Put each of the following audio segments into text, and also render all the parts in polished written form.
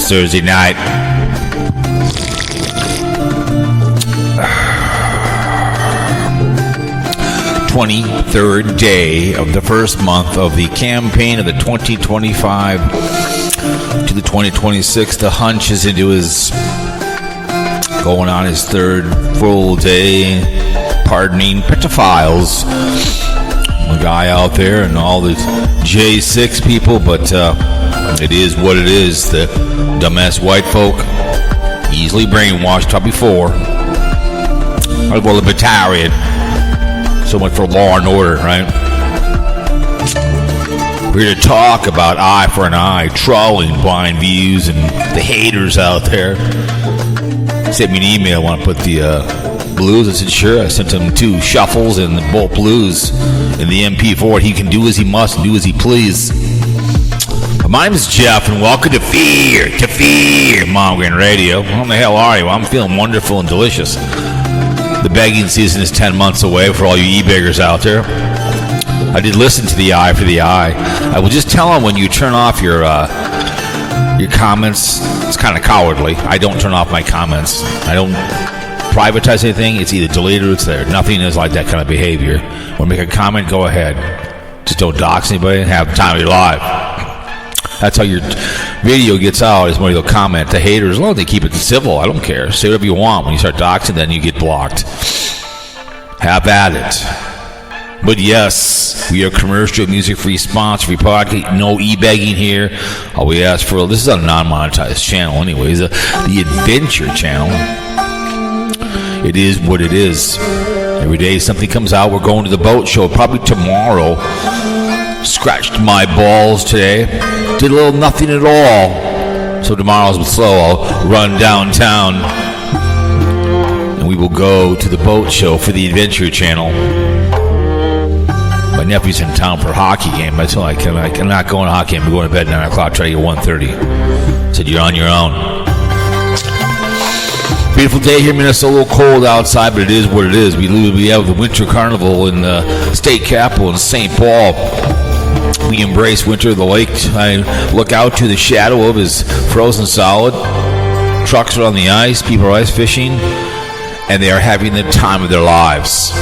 this Thursday night. 23rd day of the first month of the campaign of the 2025 to the 2026. The hunch is into his going on his third full day pardoning pedophiles. The guy out there and all the J6 people, but it is what it is. The dumbass white folk, easily brainwashed up before. I'll go libertarian. So much for law and order, right? We're here to talk about eye for an eye, trolling blind views and the haters out there. Sent me an email, want to put the blues. I said, sure. I sent him 2 shuffles and both blues in the MP4. He can do as he must and do as he please. My name is Jeff, and welcome to Fear Monogram Radio. How the hell are you? Well, I'm feeling wonderful and delicious. The begging season is 10 months away for all you e-beggars out there. I did listen to the eye for the eye. I will just tell them when you turn off your comments, it's kind of cowardly. I don't turn off my comments. I don't privatize anything. It's either deleted or it's there. Nothing is like that kind of behavior. When you make a comment, go ahead. Just don't dox anybody and have the time of your life. That's how your video gets out, is when you'll comment. The haters, as long as they keep it civil, I don't care. Say whatever you want. When you start doxing, then you get blocked. Have at it. But yes, we are commercial, music-free, sponsor-free podcast. No e-begging here. All we ask for, this is a non-monetized channel anyways, the Adventure channel. It is what it is. Every day something comes out. We're going to the boat show probably tomorrow. Scratched my balls today. Did a little nothing at all. So tomorrow's slow. I'll run downtown. And we will go to the boat show for the Adventure channel. My nephew's in town for a hockey game. I told him I cannot go on a hockey game. I'm going to bed at 9 o'clock. Try to get 1:30. Said, you're on your own. Beautiful day here in Minnesota. A little cold outside, but it is what it is. We have the Winter Carnival in the state capital in St. Paul. We embrace winter. The lake, I look out to the shadow of, is frozen solid. Trucks are on the ice. People are ice fishing. And they are having the time of their lives.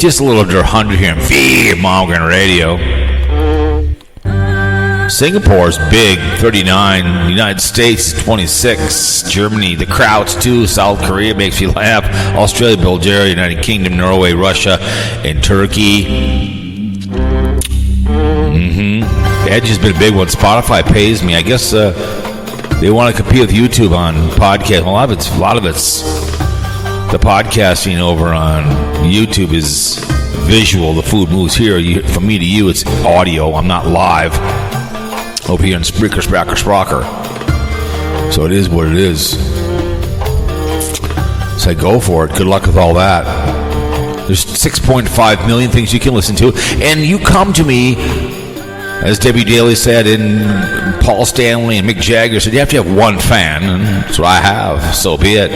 Just a little under 100 here in Fear Monogram Radio. Singapore's big, 39. United States is 26. Germany, the crowds too. South Korea makes me laugh. Australia, Bulgaria, United Kingdom, Norway, Russia, and Turkey. Edge has been a big one. Spotify pays me. I guess they want to compete with YouTube on podcast. A lot of it's the podcasting over on YouTube is visual. The food moves here. From me to you, it's audio. I'm not live. Over here in Spreaker. So it is what it is. So go for it. Good luck with all that. There's 6.5 million things you can listen to. And you come to me, as Debbie Daly said, and Paul Stanley and Mick Jagger said, you have to have one fan. And that's what I have. So be it.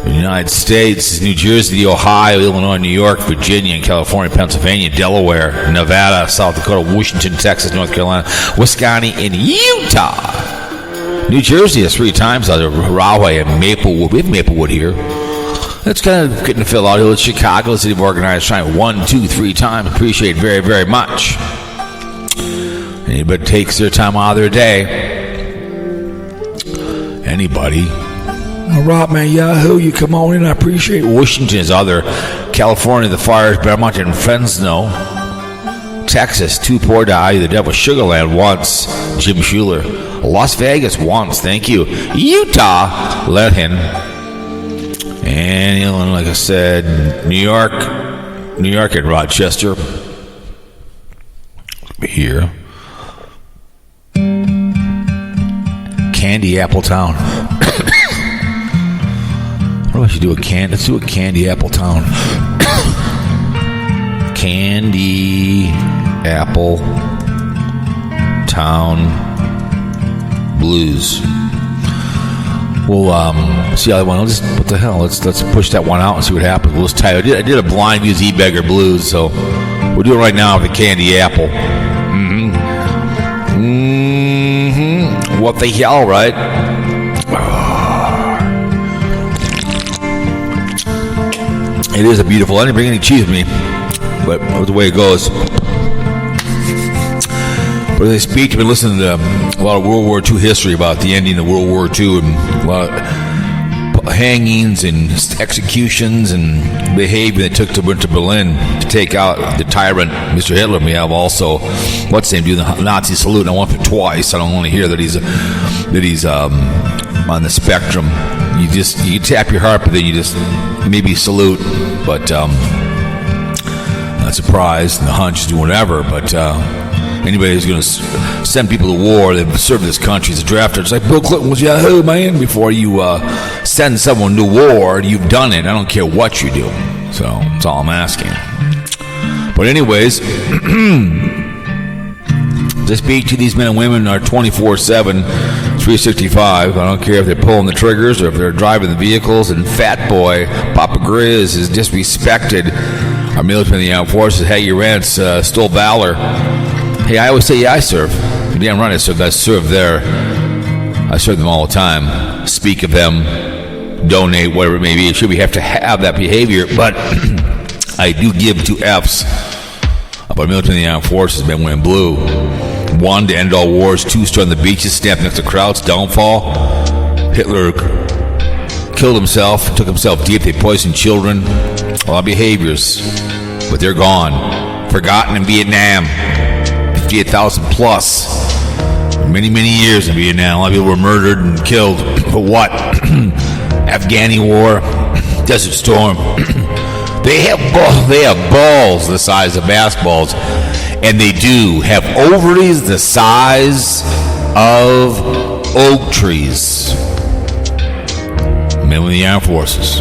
The United States, New Jersey, Ohio, Illinois, New York, Virginia, California, Pennsylvania, Delaware, Nevada, South Dakota, Washington, Texas, North Carolina, Wisconsin, and Utah. New Jersey is 3 times out of Rahway and Maplewood. We have Maplewood here. That's kind of getting to fill out. It's Chicago, the city of organized crime. 1, 2, 3 times. Appreciate it very, very much. Anybody takes their time out of their day. Anybody. All right, man, Yahoo, you come on in. I appreciate it. Washington is other. California, the fires, Belmont, and Fresno. Texas, 2 poor die. The Devil Sugarland once. Jim Schuler. Las Vegas once. Thank you. Utah, let him. And Illinois, like I said, New York and Rochester. Here. Candy Apple Town. What should do let's do a Candy Apple Town. Candy Apple Town Blues. We'll see how that one. What the hell? Let's push that one out and see what happens. We'll just I did a blind views e-beggar blues, so We're doing it right now with the candy apple. What the hell, right? It is a beautiful. I didn't bring any cheese with me, but the way it goes. But they speak, I've been listening to a lot of World War II history about the ending of World War II and a lot of hangings and executions and behavior that took to went to Berlin to take out the tyrant, Mr. Hitler. We have also, what's his name, doing the Nazi salute, and I want it twice. I don't want to hear that he's on the spectrum. You tap your heart, but then you just maybe salute, but not surprised, and the hunch is doing whatever, but anybody who's going to send people to war, they've served this country as a drafter. It's like Bill Clinton was Yahoo, man. Before you send someone to war, you've done it. I don't care what you do. So that's all I'm asking. But anyways, to speak to these men and women are 24/7, 365. I don't care if they're pulling the triggers or if they're driving the vehicles. And Fat Boy, Papa Grizz, is disrespected our military and the armed forces. Hey, your rents stole valor. Hey, I always say, yeah, I serve. You're damn right I serve. I serve there. I serve them all the time. Speak of them, donate, whatever it may be. Should we have to have that behavior? But I do give 2 F's about military and the armed forces, men wearing blue. 1, to end all wars. 2, storm the beaches, stamp next to crowds. Downfall. Hitler killed himself, took himself deep. They poisoned children. A lot of behaviors, but they're gone. Forgotten in Vietnam. 58,000 plus. Many, many years in Vietnam. A lot of people were murdered and killed. For what? Afghani war. Desert Storm. They have balls the size of basketballs. And they do have ovaries the size of oak trees. Men with the armed forces,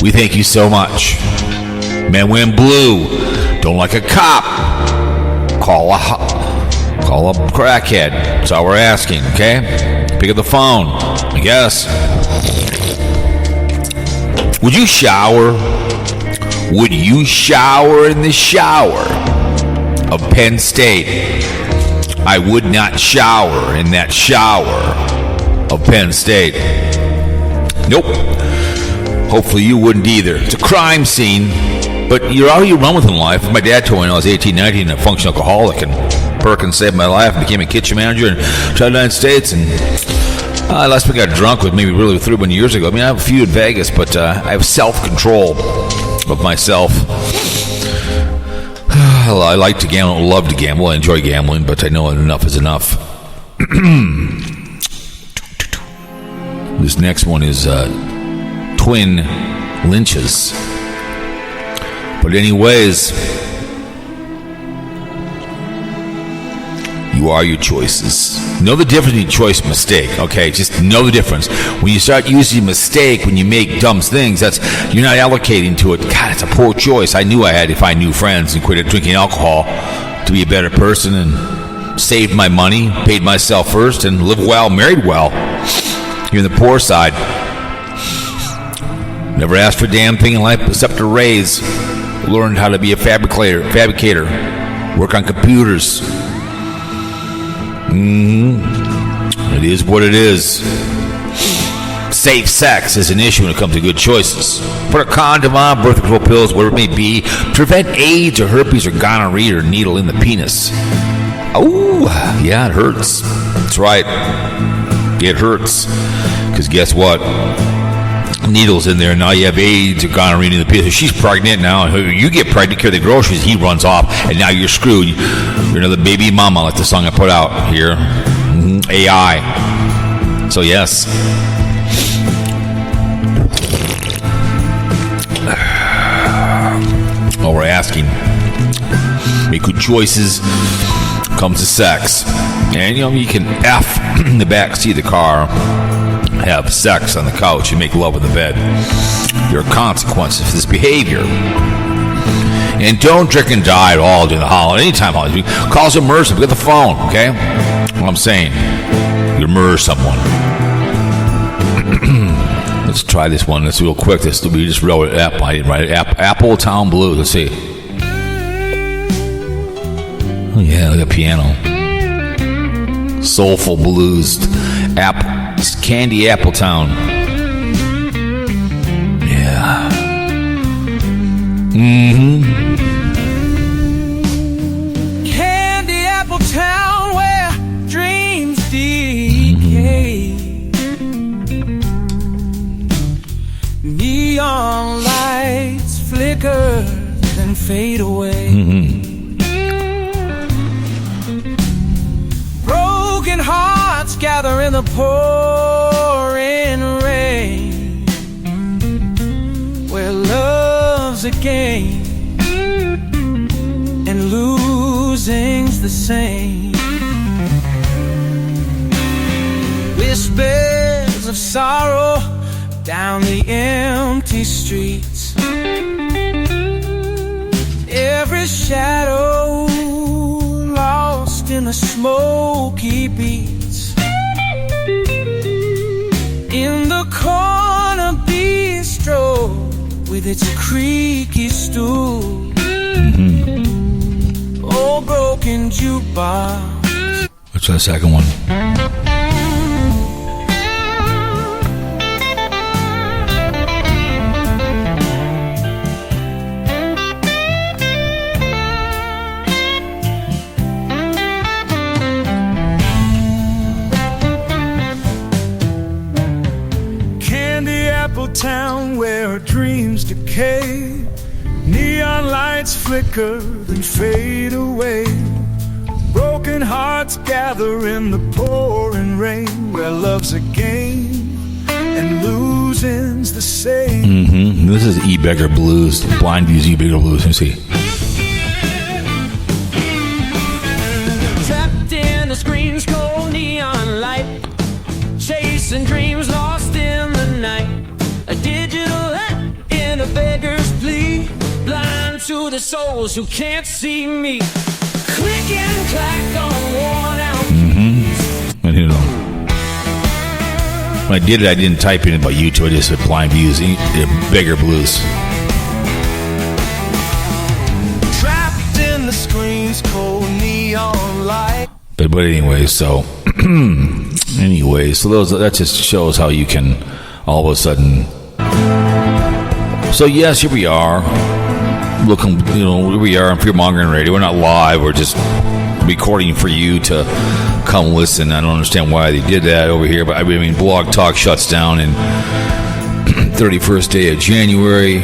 we thank you so much. Men wearing blue, don't like a cop, call a crackhead. That's all we're asking, okay? Pick up the phone, I guess. Would you shower? Would you shower in the shower of Penn State? I would not shower in that shower of Penn State. Nope. Hopefully you wouldn't either. It's a crime scene, but you're all you run with in life. My dad told me when I was 18, 19, a functional alcoholic, and Perkins saved my life and became a kitchen manager in the United States. And last week I got drunk with maybe really 31 years ago. I mean, I have a few in Vegas, but I have self-control of myself. I like to gamble, love to gamble, I enjoy gambling, but I know enough is enough. This next one is twin lynches. But anyways, you are your choices. Know the difference between choice and mistake, okay? Just know the difference. When you start using mistake, when you make dumb things, that's you're not allocating to it. God, it's a poor choice. I knew I had to find new friends and quit drinking alcohol to be a better person and saved my money, paid myself first, and lived well, married well. You're in the poor side. Never asked for a damn thing in life except a raise. Learned how to be a fabricator, work on computers. It is what it is. Safe sex is an issue when it comes to good choices. Put a condom on, birth control pills, whatever it may be. Prevent AIDS or herpes or gonorrhea or needle in the penis. Oh, yeah, it hurts. That's right. It hurts. Because guess what? Needles in there, and now you have AIDS or gonorrhea in the penis. She's pregnant now. You get pregnant, carry the groceries, he runs off, and now you're screwed. You're another baby mama, like the song I put out here. AI. So yes. All we're asking, make good choices. Comes to sex, and you can F in the back seat of the car, have sex on the couch, and make love in the bed. There are consequences for this behavior. And don't drink and drive at all during the holiday. Anytime holiday, calls a mercy. Pick up the phone, okay? What I'm saying, you murder someone. Let's try this one. Let's real quick. We just wrote it. I didn't write it. Apple Town Blues. Let's see. Oh, yeah, like a piano. Soulful blues. Candy Appletown. Yeah. Candy Appletown, where dreams decay. Neon lights flicker and fade away. Broken hearts gather in the pouring rain, where love's a game and losing's the same. Whispers of sorrow down the empty streets, every shadow lost in the smoky beats. In the corner bistro with its creaky stool, old broken jukebox. What's that second one? Town where dreams decay, neon lights flicker and fade away. Broken hearts gather in the pouring rain, where love's a game and losing's the same. This is E-Beggar Blues, Blind Views E-Beggar Blues. Let me see. Trapped in the screen's cold neon light, chasing dreams lost in the night. A digital hat in a beggar's plea, blind to the souls who can't see me. Click and clack on worn out keys. I didn't know. When I did it, I didn't type in about YouTube. I just said Blind Views, Beggar Blues. Trapped in the screen's cold neon light. But anyway, so that just shows how you can all of a sudden. So yes, here we are, looking. Here we are on Fear Mongering Radio. We're not live. We're just recording for you to come listen. I don't understand why they did that over here, but I mean, Blog Talk shuts down in 31st day of January.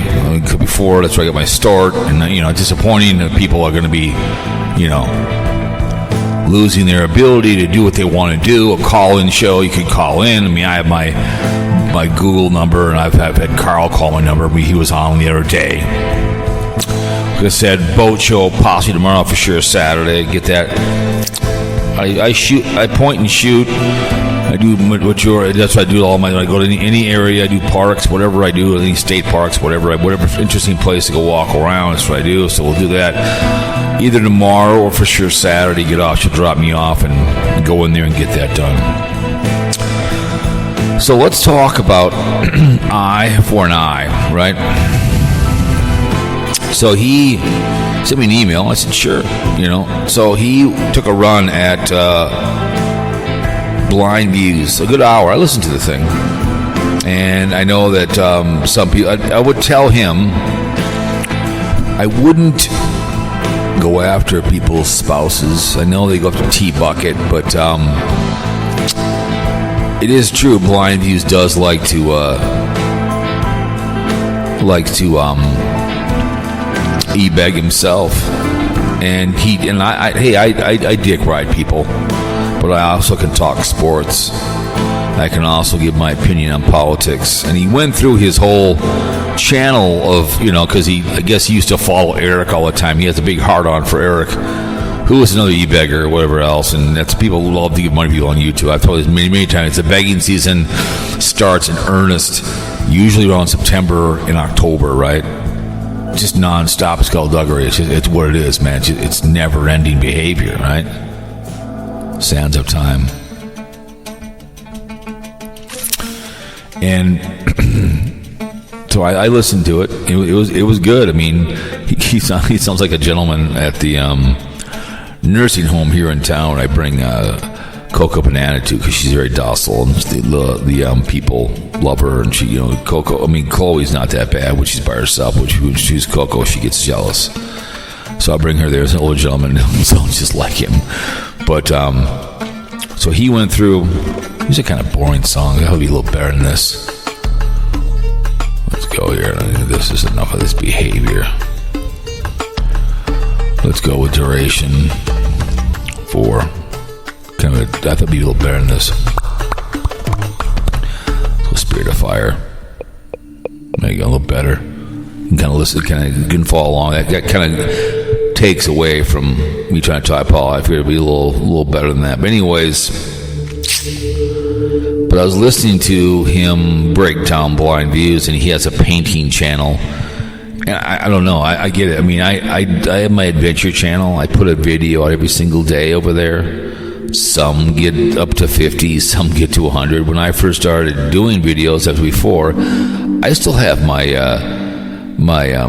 Before that's where I got my start, and disappointing that people are going to be, losing their ability to do what they want to do. A call-in show, you can call in. I mean, I have my Google number, and I've had Carl call my number. He was on the other day. Like I said, boat show possibly tomorrow, for sure Saturday. Get that. I shoot. I point and shoot. I do that's what I do. All my. I go to any area. I do parks, whatever I do. Any state parks, whatever interesting place to go walk around. That's what I do. So we'll do that either tomorrow or for sure Saturday. Get off. She'll drop me off and go in there and get that done. So let's talk about eye for an eye, right? So he sent me an email. I said, sure, So he took a run at Blind Views, a good hour. I listened to the thing. And I know that some people, I would tell him I wouldn't go after people's spouses. I know they go up to T-Bucket, but it is true. Blind Views does like to e-beg himself, and I dick ride people, but I also can talk sports. I can also give my opinion on politics. And he went through his whole channel of because I guess he used to follow Eric all the time. He has a big heart on for Eric, who is another e-beggar or whatever else, and that's people who love to give money to people on YouTube. I've told this many times. The begging season starts in earnest, usually around September and October, right? Just non-stop skullduggery. It's what it is, man. It's never-ending behavior, right? Sands of time. And so I listened to it. It was good. I mean, he sounds like a gentleman at the nursing home here in town. I bring Coco Banana to because she's very docile, and the people love her. And she, Coco. I mean, Chloe's not that bad when she's by herself. When she chooses Coco, she gets jealous. So I bring her there as an older gentleman, sounds just like him. But so he went through. These are kind of boring songs. That would be a little better than this. Let's go here. This is enough of this behavior. Let's go with duration 4. I thought it'd be a little better than this. So Spirit of Fire. There you go, a little better. You can kind of listen, you can follow along. That kind of takes away from me trying to type Paul. I figured it'd be a little better than that. But anyways, but I was listening to him break down Blind Views, and he has a painting channel. And I don't know. I get it. I mean, I have my adventure channel. I put a video out every single day over there. Some get up to 50, some get to 100. When I first started doing videos, as before, I still have my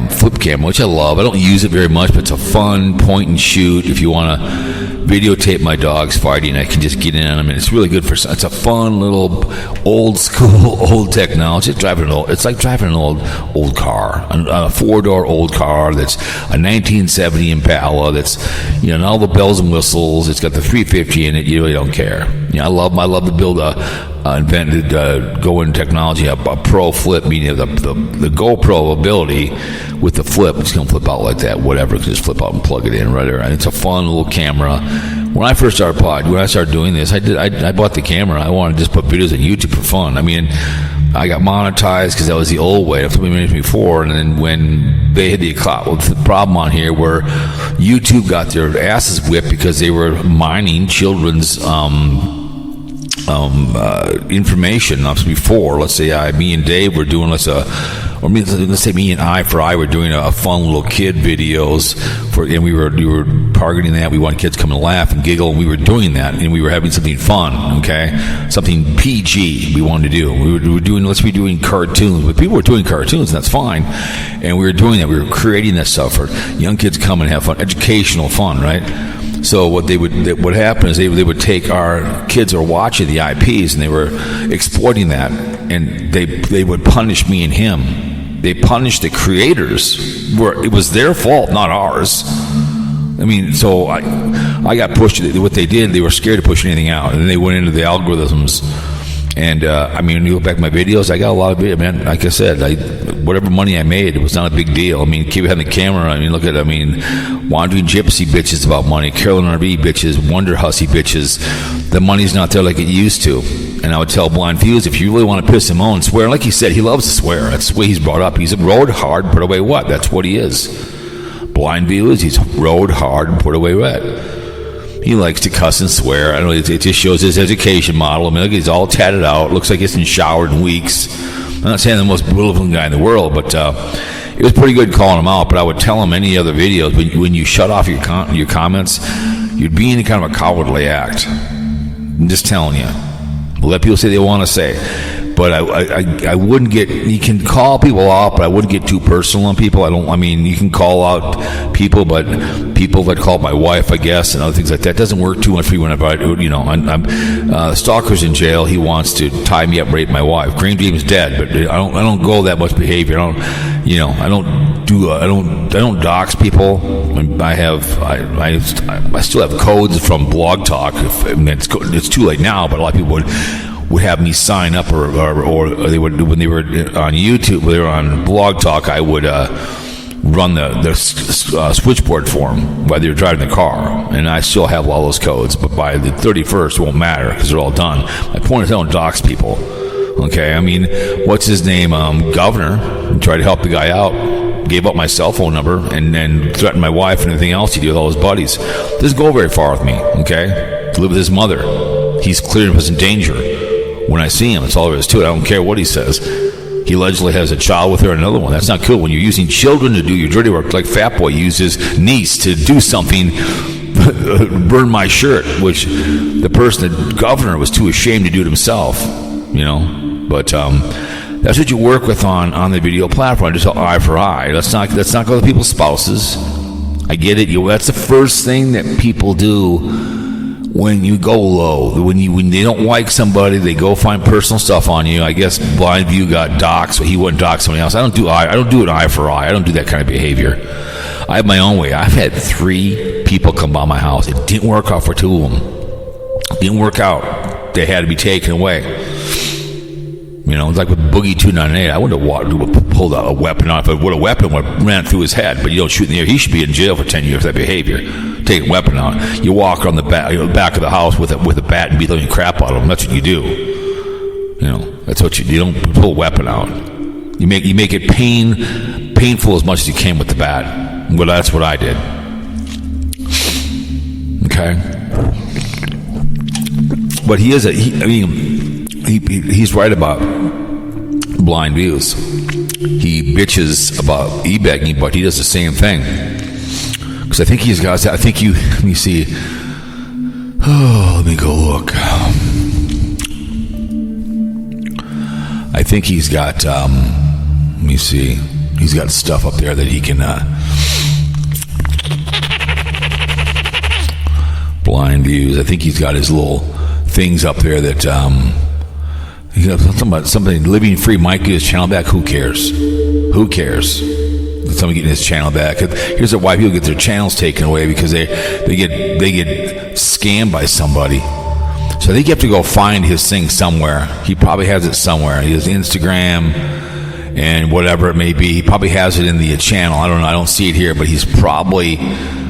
flip camera, which I love. I don't use it very much, but it's a fun point and shoot. If you want to videotape my dogs fighting, I can just get in on them, and it's really good for. It's a fun little old school, old technology. It's like driving an old car, a 4-door old car that's a 1970 Impala. That's and all the bells and whistles. It's got the 350 in it. You really don't care. I love to build invented go-in technology, a pro flip, meaning the GoPro ability with the flip. It's going to flip out like that, whatever. You can just flip out and plug it in right there. And it's a fun little camera. When I first started doing this, I bought the camera. I wanted to just put videos on YouTube for fun. I mean, I got monetized because that was the old way. That's what we made before. And then when they had the problem on here where YouTube got their asses whipped because they were mining children's information. Before, let's say me and Dave were doing let's say me and I were doing a fun little kid videos and we were targeting that. We want kids to come and laugh and giggle, and we were doing that, and we were having something fun, something PG we wanted to do. We were doing cartoons, but people were doing cartoons, and that's fine. And we were doing that. We were creating that stuff for young kids to come and have fun, educational fun, right? So what happened is they would take our kids who are watching the IPs, and they were exploiting that, and they would punish me and him. They punished the creators where it was their fault, not ours. I mean, so I got pushed. What they did, they were scared to push anything out, and then they went into the algorithms. And when you look back at my videos, I got a lot of videos, man. Like I said, whatever money I made, it was not a big deal. Keep having the camera. Wandering Gypsy bitches about money, Carolyn RV bitches, Wonder Hussy bitches. The money's not there like it used to. And I would tell Blind Views, if you really want to piss him on, swear. Like he said, he loves to swear. That's the way he's brought up. He's a rode hard, put away what? That's what he is. Blind Views, he's rode hard and put away what? He likes to cuss and swear. I don't know. It just shows his education model. Look, he's all tatted out. Looks like he hasn't showered in weeks. I'm not saying the most beautiful guy in the world, but it was pretty good calling him out. But I would tell him any other videos, when you shut off your comments, you're being kind of a cowardly act. I'm just telling you. Let people say they want to say. But I wouldn't get. You can call people out, but I wouldn't get too personal on people. You can call out people, but people that call my wife, I guess, and other things like that doesn't work too much for you. Stalker's in jail. He wants to tie me up, rape my wife. Green Dream's dead, but I don't go that much behavior. I don't dox people. I still have codes from Blog Talk. It's too late now, but a lot of people would have me sign up, or they would, when they were on YouTube, when they were on Blog Talk, I would run the switchboard for them while they were driving the car, and I still have all those codes. But by the 31st, it won't matter because they're all done. My point is, I don't dox people. What's his name? Governor tried to help the guy out, gave up my cell phone number, and then threatened my wife and everything else he did with all his buddies. Doesn't go very far with me. To live with his mother, he's clear of in danger. When I see him, that's all there is to it. I don't care what he says. He allegedly has a child with her, another one. That's not cool. When you're using children to do your dirty work, like Fat Boy used his niece to do something, burn my shirt, which the governor, was too ashamed to do it himself. But that's what you work with on the video platform. Just eye for eye. Let's not go to people's spouses. I get it. That's the first thing that people do when you go low. When they don't like somebody, they go find personal stuff on you. I guess Blind View got doxxed, so he wouldn't dox somebody else. I don't do it eye for eye. I don't do that kind of behavior. I have my own way. I've had 3 people come by my house. It didn't work out for 2 of them. It didn't work out. They had to be taken away. It's like with Boogie 298. I wouldn't have pulled out a weapon on. If it would a weapon would have ran through his head, but you don't shoot in the air. He should be in jail for 10 years for that behavior. Take a weapon out. You walk on the back of the house with a bat and beat the crap out of him. That's what you do. That's what you don't pull a weapon out. You make it painful as much as you can with the bat. Well, that's what I did. Okay. But he's right about Blind Views. He bitches about e-begging, but he does the same thing. Because I think he's got. Let me see. Oh, let me go look. I think he's got. Let me see. He's got stuff up there that he can. Blind Views. I think he's got his little things up there that. Something about somebody living free might get his channel back. Who cares? Who cares? Somebody getting his channel back. Here's why people get their channels taken away, because they get scammed by somebody. So I think you have to go find his thing somewhere. He probably has it somewhere. He has Instagram and whatever it may be. He probably has it in the channel. I don't know. I don't see it here, but he's probably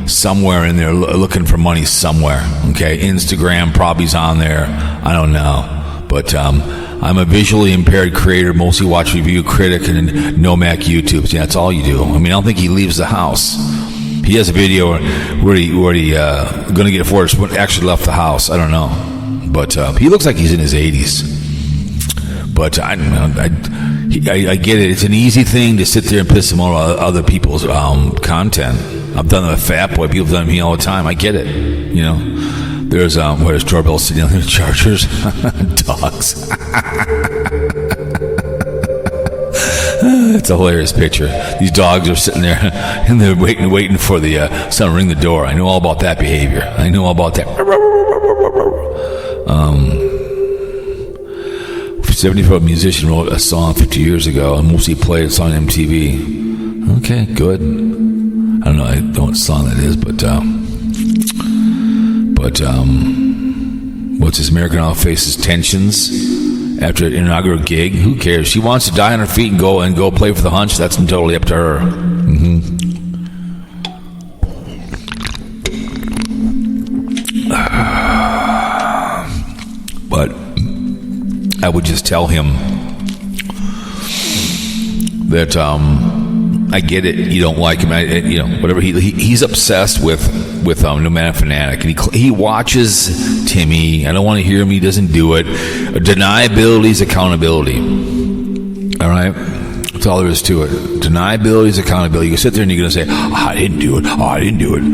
somewhere in there looking for money somewhere. Okay, Instagram probably's on there. I don't know, but I'm a visually impaired creator, mostly watch review critic and Nomad YouTube. Yeah, that's all you do. I don't think he leaves the house. He has a video where he going to get forced, but actually left the house. I don't know, but he looks like he's in his 80s. But I get it. It's an easy thing to sit there and piss him off other people's content. I've done it with Fat Boy. People have done it to me all the time. I get it. There's where's doorbell sitting on the Chargers? Dogs. It's a hilarious picture. These dogs are sitting there and they're waiting for the someone to ring the door. I know all about that behavior. I know all about that. 70-year-old musician wrote a song 50 years ago and mostly played it on MTV. Okay, good. I don't know what song that is, but what's this? American Idol faces tensions after an inaugural gig. Who cares? She wants to die on her feet and go play for the Hunch. That's totally up to her. But I would just tell him that I get it. You don't like him. Whatever. He's obsessed with Nomad Fanatic, and he watches Timmy. I don't want to hear him. He doesn't do it. Deniability is accountability. All right, that's all there is to it. Deniability is accountability. You sit there and you're going to say, I didn't do it. I didn't do it.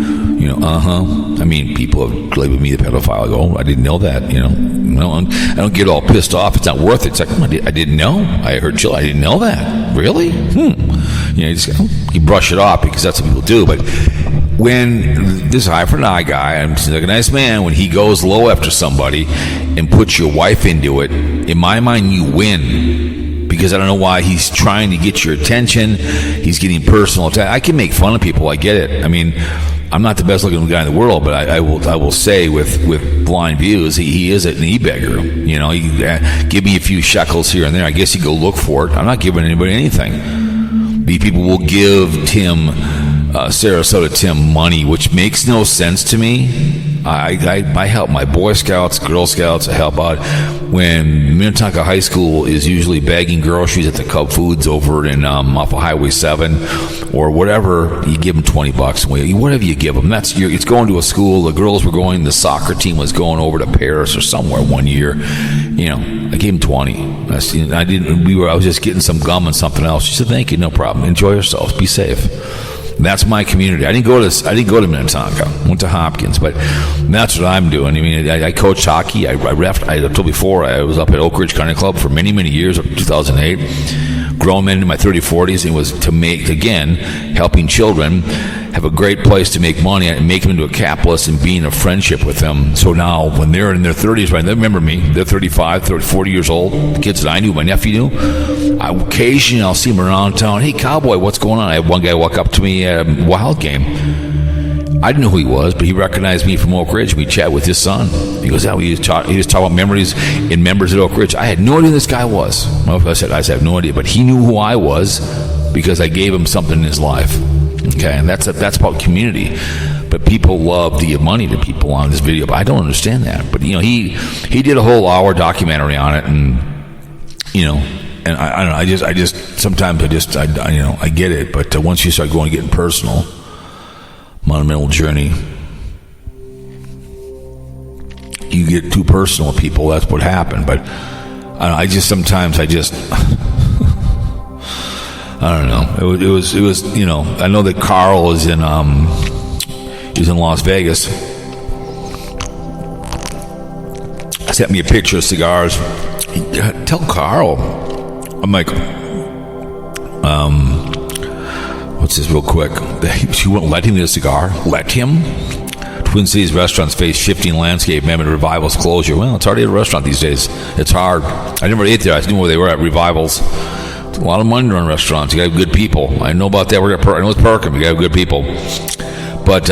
People have labeled me the pedophile. I go, I didn't know that. I don't get all pissed off. It's not worth it. It's like, I didn't know. I heard Jill. I didn't know that. Really? You brush it off because that's what people do. But when this eye for an eye guy, I'm just like a nice man, when he goes low after somebody and puts your wife into it, in my mind, you win. Because I don't know why he's trying to get your attention. He's getting personal attack. I can make fun of people. I get it. I'm not the best looking guy in the world, but I will say with Blind Views, he is an e-beggar. He give me a few shekels here and there. I guess you go look for it. I'm not giving anybody anything. These people will give Sarasota Tim money, which makes no sense to me. I help my Boy Scouts, Girl Scouts. I help out when Minnetonka High School is usually bagging groceries at the Cub Foods over in off of Highway 7 or whatever. You give them $20 away. Whatever you give them, it's going to a school. The girls were going. The soccer team was going over to Paris or somewhere one year. I gave them 20. I was just getting some gum and something else. She said, "Thank you, no problem. Enjoy yourselves. Be safe." That's my community. I didn't go to Minnetonka. Went to Hopkins, but that's what I'm doing. I coached hockey. I reffed. I told before I was up at Oak Ridge Country Club for many, many years, up to 2008. Grown men in my 30s, 40s. It was to make, again, helping children. have a great place to make money and make them into a capitalist and be in a friendship with them. So now when they're in their 30s, right, they remember me. They're 35, 30, 40 years old. The kids that I knew, my nephew knew. Occasionally I'll see them around town. Hey, cowboy, what's going on? I had one guy walk up to me at a Wild game. I didn't know who he was, but he recognized me from Oak Ridge. We chat with his son. He goes, he was talking about memories and members at Oak Ridge. I had no idea who this guy was. Well, I said, I have no idea, but he knew who I was because I gave him something in his life. Okay, and that's about community. But people love to give money to people on this video, but I don't understand that. But he did a whole hour documentary on it, and and I don't know. I just sometimes I get it, but once you start going to getting personal. Monumental journey, you get too personal with people. That's what happened. But I don't know. It was I know that Carl is in Las Vegas. Sent me a picture of cigars. Tell Carl, I'm like, what's this real quick? She won't let him get a cigar. Let him? Twin Cities restaurants face shifting landscape amid Revival's closure. Well, it's hard to eat at a restaurant these days. It's hard. I never ate there. I knew where they were at Revival's. It's a lot of money to run restaurants. You got to have good people. I know about that. I know it's Perkin. You got to have good people. But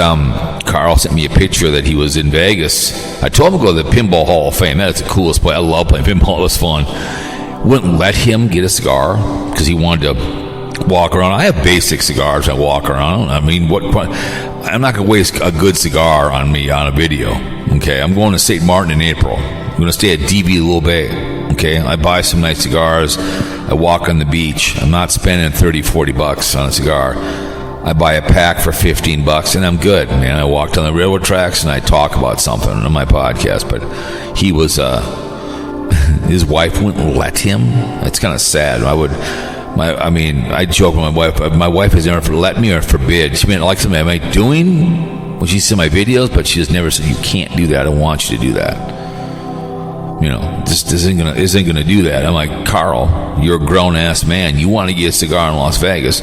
Carl sent me a picture that he was in Vegas. I told him to go to the Pinball Hall of Fame. That's the coolest place. I love playing pinball. It was fun. Wouldn't let him get a cigar because he wanted to walk around. I have basic cigars. I walk around. I mean, I'm not going to waste a good cigar on me on a video. Okay, I'm going to St. Martin in April. I'm going to stay at DV Little Bay. Okay, I buy some nice cigars. I walk on the beach. I'm not spending $30-$40 on a cigar. I buy a pack for $15 and I'm good, man. I walked on the railroad tracks and I talk about something on my podcast. But he was, his wife wouldn't let him. It's kind of sad. I joke with my wife. My wife has never let me or forbid. She may not like something I might doing when she's in my videos, but she has never said, you can't do that. I don't want you to do that. This isn't gonna do that. I'm like, Carl, you're a grown ass man. You want to get a cigar in Las Vegas.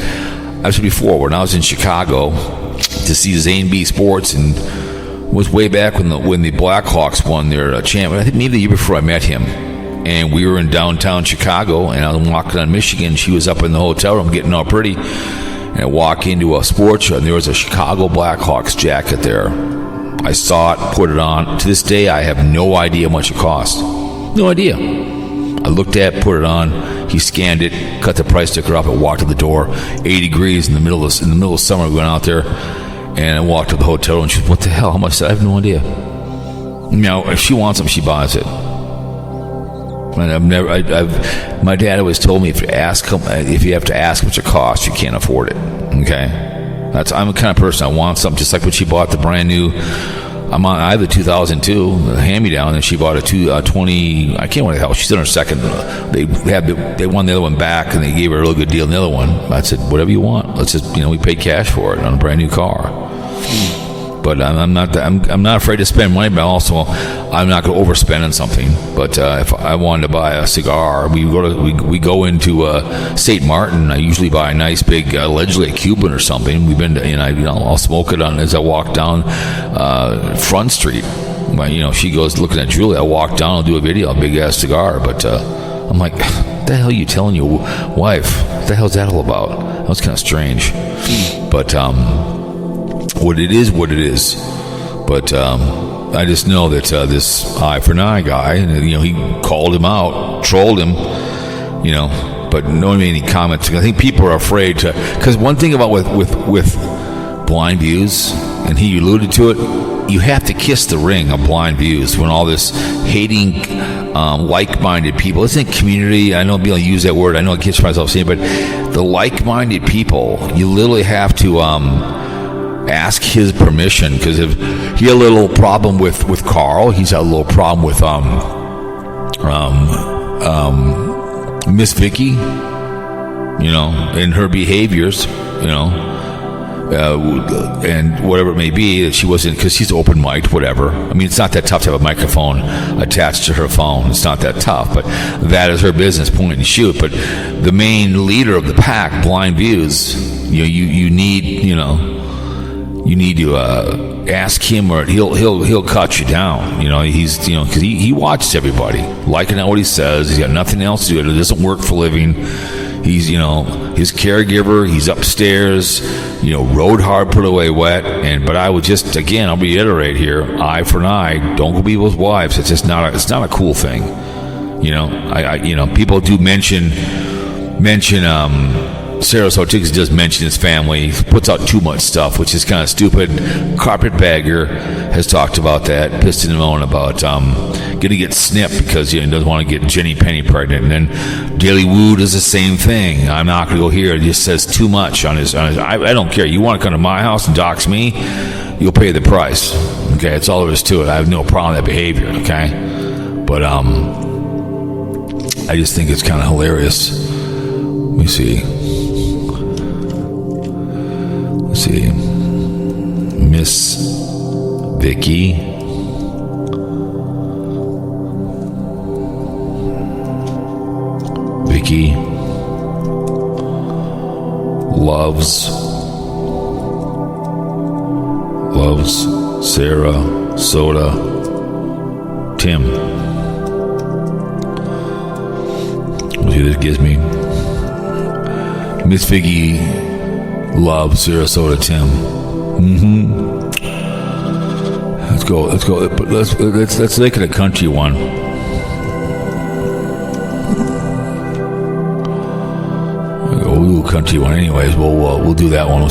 I've said before, when I was in Chicago to see Zane B Sports, and it was way back when the Blackhawks won their champion. I think maybe the year before I met him. And we were in downtown Chicago, and I was walking on Michigan. She was up in the hotel room getting all pretty. And I walk into a sports show, and there was a Chicago Blackhawks jacket there. I saw it, put it on. To this day, I have no idea how much it cost. No idea. I looked at it, put it on. He scanned it, cut the price sticker off, and walked to the door. 80 degrees in the middle of summer. We went out there, and I walked to the hotel room. And she said, "What the hell? How much?" I said, "I have no idea." If she wants something, she buys it. And my dad always told me if you have to ask how much it costs, you can't afford it. Okay, I'm the kind of person I want something. Just like when she bought the brand new, I have the 2002 hand-me-down, and she bought a 20. I can't remember the hell. She's in her second. They won the other one back, and they gave her a really good deal on the other one. I said, whatever you want. Let's just we paid cash for it on a brand new car. But I'm not afraid to spend money, but I'm not going to overspend on something. But if I wanted to buy a cigar, we go into St. Martin. I usually buy a nice big, allegedly a Cuban or something. We've been to, I'll smoke it as I walk down Front Street. She goes looking at Julie. I walk down, I'll do a video, a big ass cigar. But I'm like, what the hell are you telling your wife? What the hell's that all about? That was kind of strange. But what it is. But I just know that this Eye for an Eye guy, he called him out, trolled him, but no one made any comments. I think people are afraid to, because one thing about with Blind Views, and he alluded to it, you have to kiss the ring of Blind Views when all this hating, like-minded people. Isn't community? I know people use that word. I know I catch myself saying it, but the like-minded people, you literally have to ask his permission, because if he had a little problem with Carl, he's had a little problem with Miss Vicky, and her behaviors, and whatever it may be, that she wasn't, because she's open mic'd, whatever. I mean, it's not that tough to have a microphone attached to her phone. It's not that tough, but that is her business, point and shoot. But the main leader of the pack, Blind Views, you need, you need to ask him, or he'll cut you down. You know, he's because he watches everybody, liking out what he says. He's got nothing else to do. It doesn't work for a living. He's his caregiver. He's upstairs. Rode hard, put away wet. But I would just, again, I'll reiterate here: eye for an eye. Don't go be with wives. It's just not. It's not a cool thing. People do mention Sarasota Tim does mention his family. He puts out too much stuff, which is kind of stupid. Carpetbagger has talked about that, pissed and moan about going to get snipped because he doesn't want to get Jenny Penny pregnant. And then Daily Woo does the same thing. I'm not going to go here. He just says too much on his I don't care. You want to come to my house and dox me, you'll pay the price. Okay, that's all there is to it. I have no problem with that behavior. Okay, but I just think it's kind of hilarious. Let me see. Let's see. Miss Vicky. Vicky loves Sarasota Tim. Let's see what this gives me. Miss Vicky loves Sarasota Tim. Let's go. But let's make it a country one. We'll do a country one, anyways. We'll do that one. We'll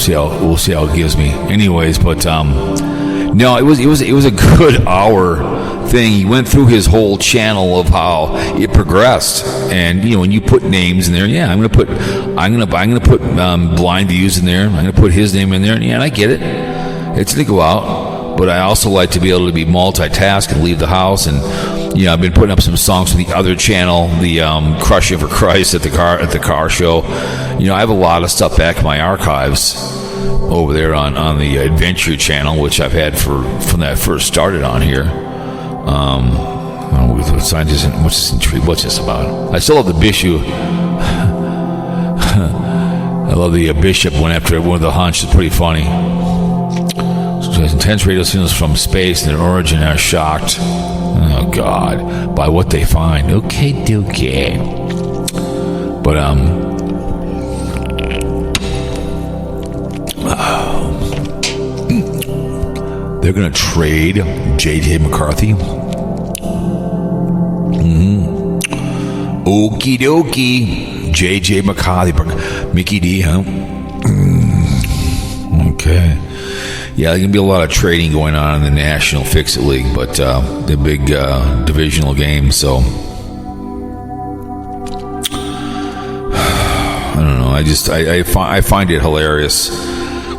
see how it gives me. Anyways, but no, it was a good hour thing. He went through his whole channel of how it progressed, and when you put names in there, I'm gonna put Blind Views in there. I'm gonna put his name in there, and I get it. It's to go out, but I also like to be able to be multitask and leave the house. And I've been putting up some songs from the other channel, the Crushing for Christ at the car show. I have a lot of stuff back in my archives over there on the Adventure channel, which I've had from that I first started on here. What's this about? I still love the Bishop. I love the Bishop went after one of the hunch. It's pretty funny. So intense radio signals from space and their origin are shocked. Oh God, by what they find. Okay. But they're gonna trade J.J. McCarthy. Okie dokie. J.J. McCarthy. Mickey D, huh? Okay. Yeah, there's going to be a lot of trading going on in the National Fix-It League, but the big divisional game, so I don't know. I find it hilarious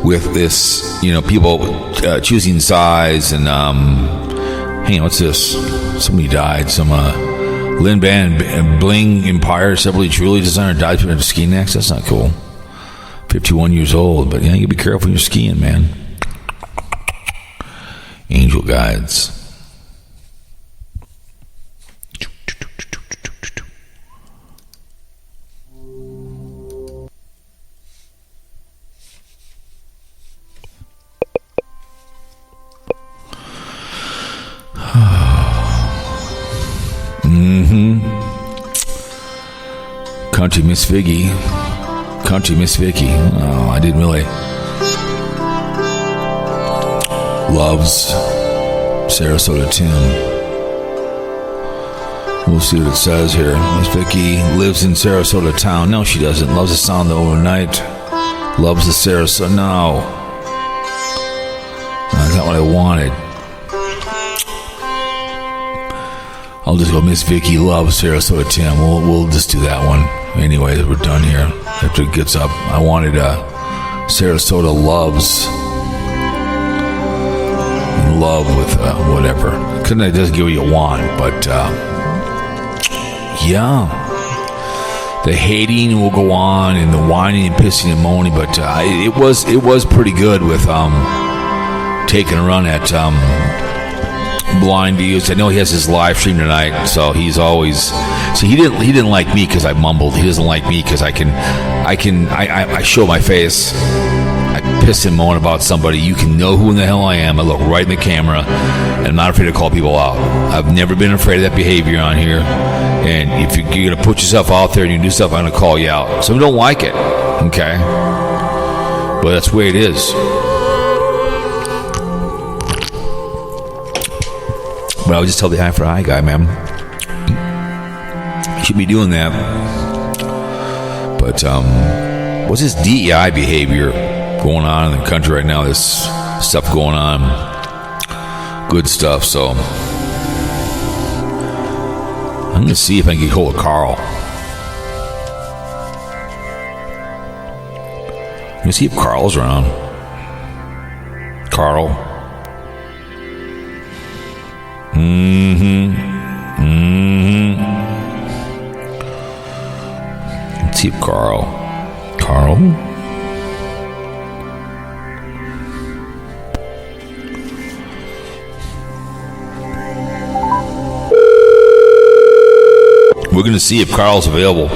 with this, people choosing size and hang on, what's this? Somebody died. Some Lin Band Bling Empire, separately truly designer, died from skiing accident. That's not cool. 51 years old, but you be careful when you're skiing, man. Angel guides. Country Miss Vicky. Oh, I didn't really. Loves Sarasota Tim. We'll see what it says here. Miss Vicky lives in Sarasota town. No, she doesn't. Loves the sound of the overnight. Loves the Sarasota. No. That's not what I wanted. I'll just go Miss Vicky loves Sarasota Tim. We'll just do that one. Anyway, we're done here. After it gets up, I wanted Sarasota loves love with whatever. Couldn't I just give what you want? But yeah, the hating will go on and the whining and pissing and moaning. But it was pretty good with taking a run at Blind Views. I know he has his live stream tonight, so he's always. So he didn't like me because I mumbled. He doesn't like me because I show my face. I piss and moan about somebody, you can know who in the hell I am. I look right in the camera, and I'm not afraid to call people out. I've never been afraid of that behavior on here. And if you're going to put yourself out there and you do stuff, I'm going to call you out. Some don't like it, okay? But that's the way it is. But I would just tell the eye for eye guy, man. You should be doing that. But what's this DEI behavior going on in the country right now? This stuff going on. Good stuff. So I'm going to see if I can get hold of Carl. I'm going to see if Carl's around. Carl. Let's see if Carl. We're going to see if Carl's available.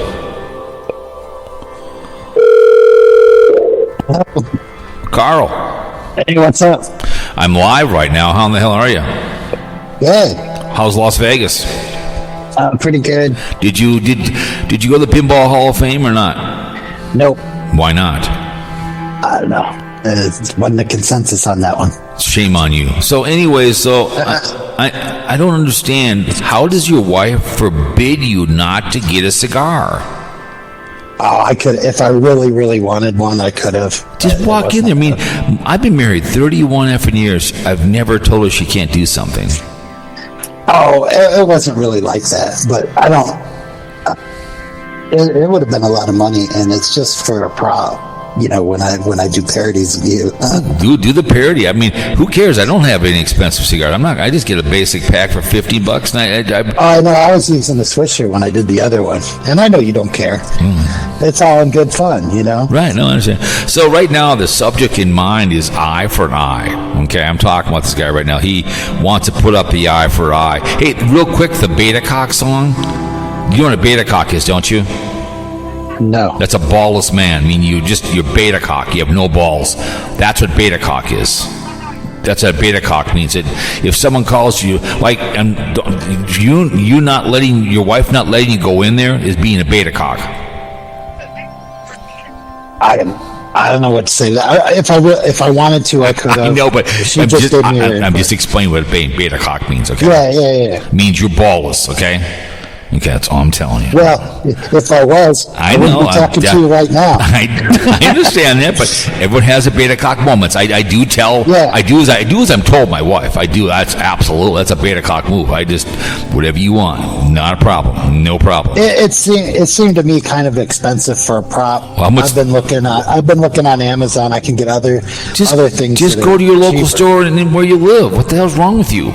Carl. Hey, what's up? I'm live right now. How in the hell are you? Good. How's Las Vegas? Pretty good. Did you go to the Pinball Hall of Fame or not? Nope. Why not? I don't know. It wasn't a consensus on that one. Shame on you. So anyways, I don't understand. How does your wife forbid you not to get a cigar? Oh, I could, if I really, really wanted one, I could have. Just walk in there. I mean, I've been married 31 effing years. I've never told her she can't do something. Oh, it wasn't really like that, but I don't. It would have been a lot of money, and it's just for a prop. You know, when I do parodies of you. Do the parody. I mean, who cares? I don't have any expensive cigars. I just get a basic pack for $15. And I know. I was using the Swisher when I did the other one, and I know you don't care. It's all in good fun, you know. Right. No, I understand. So right now, the subject in mind is eye for an eye. Okay, I'm talking about this guy right now. He wants to put up the eye for eye. Hey, real quick, the Beta Cock song. You know what a Beta Cock is, don't you? No. That's a ballless man. I mean, you're beta cock. You have no balls. That's what beta cock is. That's what beta cock means. If someone calls you, like, you not letting your wife not letting you go in there is being a beta cock. I don't know what to say. If I wanted to, I could have. I know, but she just gave me I'm just explaining what beta cock means. Okay. Yeah. Means you're ballless. Okay. Okay, that's all I'm telling you. Well, if I was, I wouldn't be talking to you right now. I understand that, but everyone has a beta cock moments. I do as I'm told my wife. I do. That's a beta cock move. I just whatever you want, not a problem, no problem. It seemed to me kind of expensive for a prop. Well, I've been looking on Amazon. I can get other things. Just go to your local store and then where you live. What the hell's wrong with you?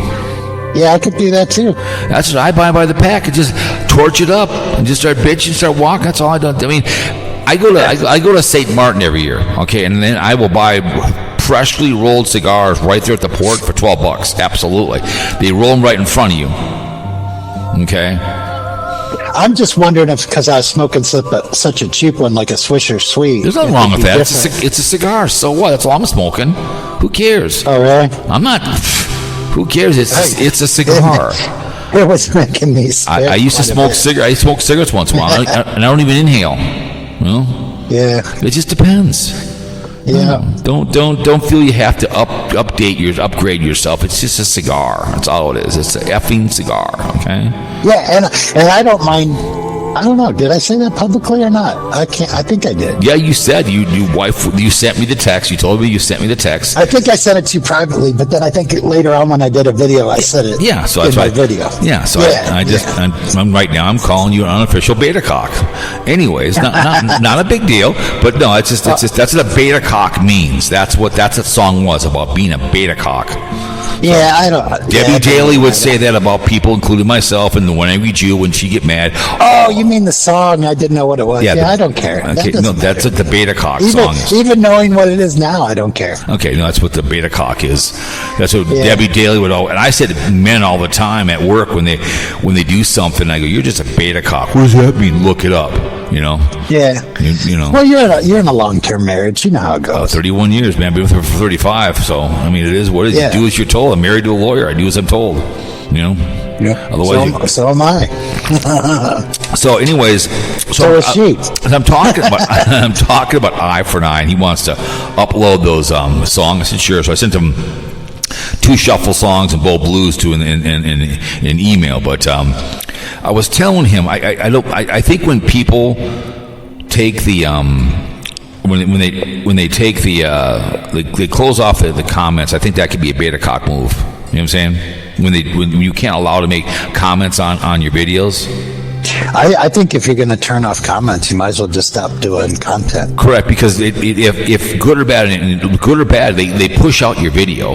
Yeah, I could do that too. That's what I buy by the pack and just torch it up and just start bitching, start walking. That's all I do. I mean, I go to St. Martin every year, okay, and then I will buy freshly rolled cigars right there at the port for $12. Absolutely, they roll them right in front of you. Okay. I'm just wondering if because I was smoking such a cheap one like a Swisher Sweet. There's nothing wrong with that. It's a cigar. So what? That's all I'm smoking. Who cares? Oh really? I'm not. Who cares? It's a cigar. It was making me scared. I used to smoke cigarettes. I smoked cigarettes once in a while, and I don't even inhale. Well, yeah. It just depends. Yeah. Don't feel you have to upgrade yourself. It's just a cigar. That's all it is. It's an effing cigar. Okay. Yeah, and I don't mind. I don't know. Did I say that publicly or not? I think I did. Yeah, you said you sent me the text. You told me you sent me the text. I think I sent it to you privately, but then I think later on when I did a video, I said it. Yeah, so in that's my right. Video. Yeah, so I'm right now. I'm calling you an unofficial beta cock. Anyways, not a big deal, but no, it's just that's what a beta cock means. That's what that song was about, being a beta cock. Yeah, I don't. Debbie Daly would say that about people, including myself, and the When Angry Jew when she get mad. Oh, you mean the song? I didn't know what it was. Yeah, I don't care. Okay, that's what the beta cock song is. Even knowing what it is now, I don't care. Okay, no, that's what the beta cock is. That's what Debbie Daly would always. And I said to men all the time at work when they do something, I go, "You're just a beta cock." What does that mean? Look it up. you know. Yeah. You know. Well, you're in a long-term marriage. You know how it goes. 31 years, man. I've been with her for 35. So, I mean, it is what it is. Yeah. You do as you're told. I'm married to a lawyer. I do as I'm told. You know. Yeah. Otherwise, so am I. So, anyways, So is she. I'm talking about Eye for an Eye, and he wants to upload those songs. I said sure. So I sent him 2 shuffle songs and both blues to in email. But I was telling him I think when people take the when they take they close off the comments, I think that could be a beta cock move. You know what I'm saying? When you can't allow to make comments on your videos. I think if you're going to turn off comments, you might as well just stop doing content. Correct, because if good or bad, they push out your video.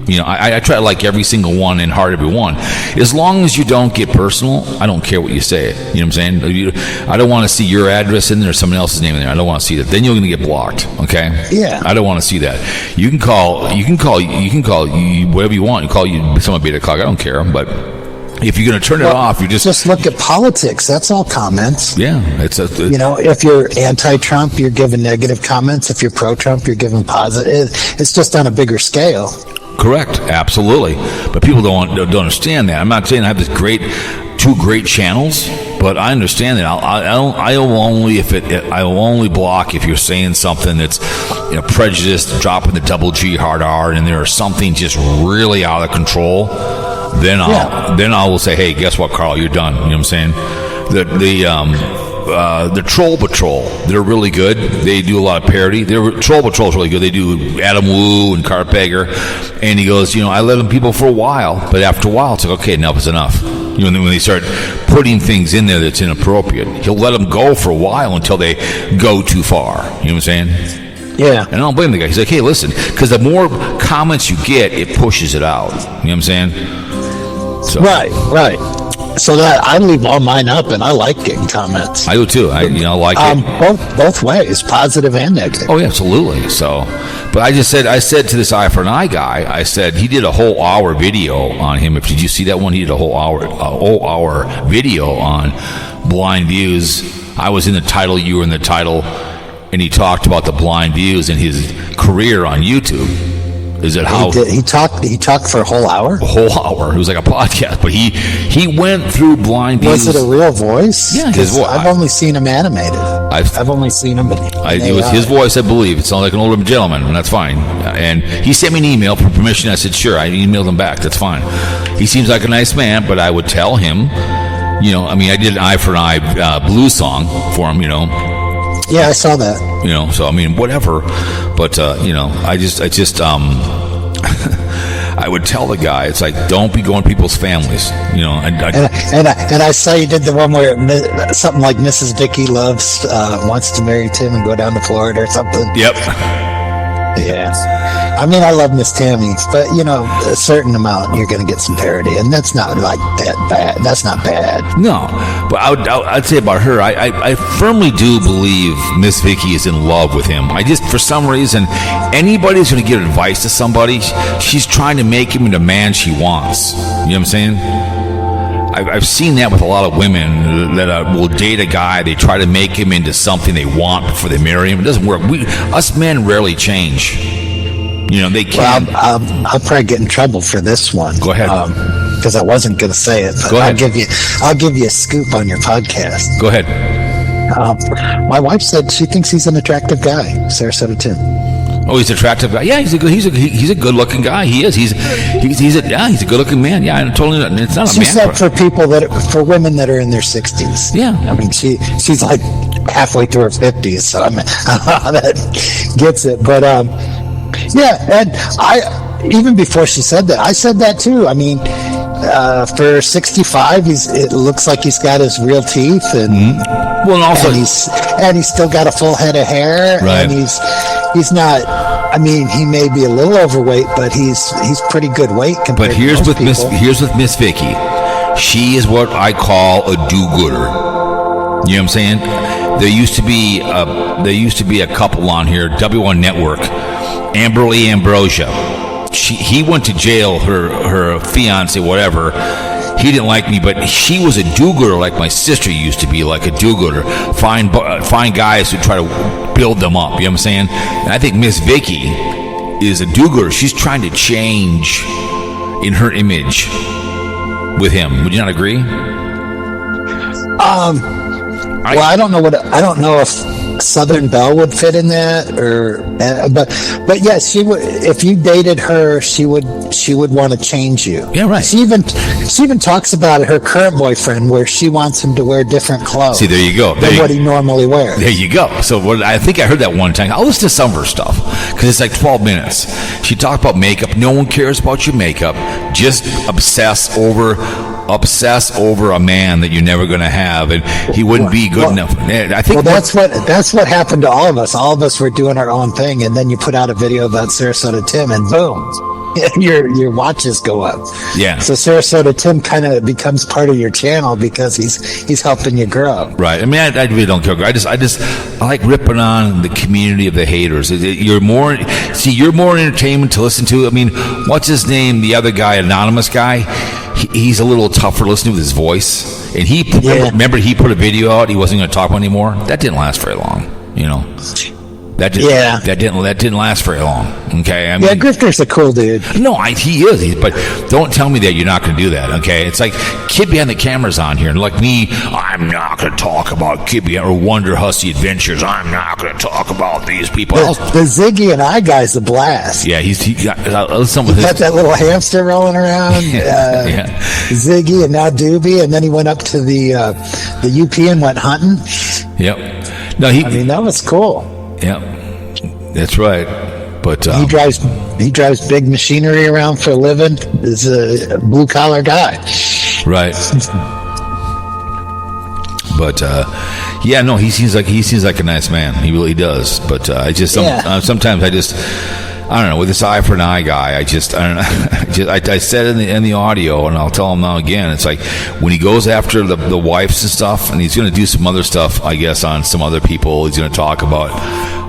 You know, I try to like every single one and heart every one. As long as you don't get personal, I don't care what you say. You know what I'm saying? I don't want to see your address in there or someone else's name in there. I don't want to see that. Then you're going to get blocked. Okay? Yeah. I don't want to see that. You can call whatever you want. You call someone beta cock. I don't care. But if you're going to turn it off, you just look at politics. That's all comments. Yeah, you know, if you're anti-Trump, you're giving negative comments. If you're pro-Trump, you're giving positive. It's just on a bigger scale. Correct, absolutely. But people don't understand that. I'm not saying I have two great channels, but I understand that. I will only block if you're saying something that's, you know, prejudiced, dropping the double G hard R, and there is something just really out of control. Then I will say, hey, guess what, Carl? You're done. You know what I'm saying? The Troll Patrol, they're really good. They do a lot of parody. Troll Patrol's really good. They do Adam Wu and Carpegger, and he goes, you know, I let them people for a while, but after a while, it's like, okay, enough is enough. You know, when they start putting things in there that's inappropriate, he'll let them go for a while until they go too far. You know what I'm saying? Yeah. And I don't blame the guy. He's like, hey, listen, because the more comments you get, it pushes it out. You know what I'm saying? So. Right. So that I leave all mine up, and I like getting comments. I do too. I like it both ways, positive and negative. Oh yeah, absolutely. So, but I said to this Eye for an Eye guy, I said he did a whole hour video on him. Did you see that one? He did a whole hour video on Blind Views. I was in the title, you were in the title, and he talked about the Blind Views and his career on YouTube. Is it how he talked for a whole hour? A whole hour. It was like a podcast, but he went through Blind Views. Was it a real voice? Yeah, his voice. I've only seen him animated. I've only seen him. It was his voice, I believe. It sounded like an older gentleman, and that's fine. And he sent me an email for permission. I said, sure. I emailed him back. That's fine. He seems like a nice man, but I would tell him, you know, I mean, I did an Eye for an Eye blues song for him, you know. Yeah, I saw that. You know, so I mean, whatever. But you know, I just I would tell the guy, it's like, don't be going to people's families, you know. And I saw you did the one where something like Mrs. Vicky loves wants to marry Tim and go down to Florida or something. Yep. Yeah. I mean, I love Miss Tammy, but you know, a certain amount you're going to get some parody, and that's not like that bad. That's not bad. No, but I'd say about her, I firmly do believe Miss Vicky is in love with him. I just, for some reason, anybody who's going to give advice to somebody, she's trying to make him into the man she wants. You know what I'm saying? I've seen that with a lot of women that will date a guy. They try to make him into something they want before they marry him. It doesn't work. Us men rarely change. You know, they can't. Well, I'll probably get in trouble for this one. Go ahead. Because I wasn't going to say it. But Go ahead. I'll give you a scoop on your podcast. Go ahead. My wife said she thinks he's an attractive guy, Sarasota Tim. Oh, he's an attractive guy. Yeah, he's a good-looking guy. He is. He's a good-looking man. Yeah, I'm totally. It's not a she man. She said for women that are in their 60s. Yeah, I mean she's like halfway through her 50s, so I don't know how that gets it, but yeah, and even before she said that, I said that too. I mean, for 65, it looks like he's got his real teeth, and well, and also and he's still got a full head of hair, right. And he's not. I mean, he may be a little overweight, but he's pretty good weight compared to most people. Here's with Miss Vicky. She is what I call a do-gooder. You know what I'm saying? There used to be a couple on here, W1 Network. Amberly Ambrosia. He went to jail, her fiance, whatever, he didn't like me, but she was a do-gooder like my sister used to be, like a do-gooder. Find guys who try to build them up. You know what I'm saying? And I think Miss Vicky is a do-gooder. She's trying to change in her image with him. Would you not agree? Well, I don't know if Southern Belle would fit in that, but yes, she would. If you dated her, she would want to change you. Yeah, right. She even talks about her current boyfriend, where she wants him to wear different clothes. See, there you go. Than what he normally wears. There you go. So I think I heard that one time. I'll listen to some of her stuff because it's like 12 minutes. She talked about makeup. No one cares about your makeup. Just obsess over a man that you're never going to have, and he wouldn't be good enough. I think that's what happened to all of us. All of us were doing our own thing, and then you put out a video about Sarasota Tim, and boom, your watches go up. Yeah. So Sarasota Tim kind of becomes part of your channel because he's helping you grow. Right. I mean, I really don't care. I like ripping on the community of the haters. You're more entertainment to listen to. I mean, what's his name? The other guy, anonymous guy. He's a little tougher listening with his voice, and remember he put a video out. He wasn't going to talk anymore. That didn't last very long, you know. That didn't last very long. Okay, I mean, Grifter's a cool dude. No, he is. But don't tell me that you're not going to do that. Okay, it's like Kid Behind the Camera's on here, and like me, I'm not going to talk about Kid Behind or Wonder Hussy Adventures. I'm not going to talk about these people. The Ziggy and I guy's a blast. Yeah, he got that little hamster rolling around. Ziggy and now Doobie, and then he went up to the UP and went hunting. Yep. No, that was cool. Yeah, that's right. But he drives big machinery around for a living. Is a blue collar guy. Right. But he seems like a nice man. He really does. But sometimes I don't know, with this eye for an eye guy, I don't know. I said in the audio, and I'll tell him now again. It's like when he goes after the wives and stuff, and he's going to do some other stuff, I guess, on some other people. He's going to talk about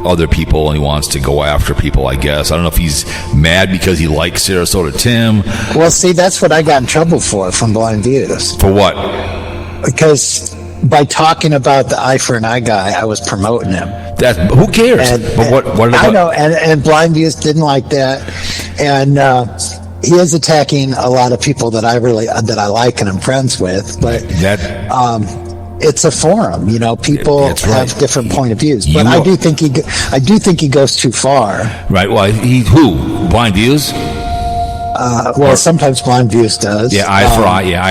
other people, and he wants to go after people, I guess. I don't know if he's mad because he likes Sarasota Tim. Well, see, that's what I got in trouble from Blind Views. For what? Because by talking about the eye for an eye guy, I was promoting him. Who cares? I know, and Blind Views didn't like that, and he is attacking a lot of people that I like and I'm friends with. But it's a forum, you know. People have different point of views, but I do think he goes too far. Right. Well, Blind Views. Sometimes Blind Views does. Yeah, eye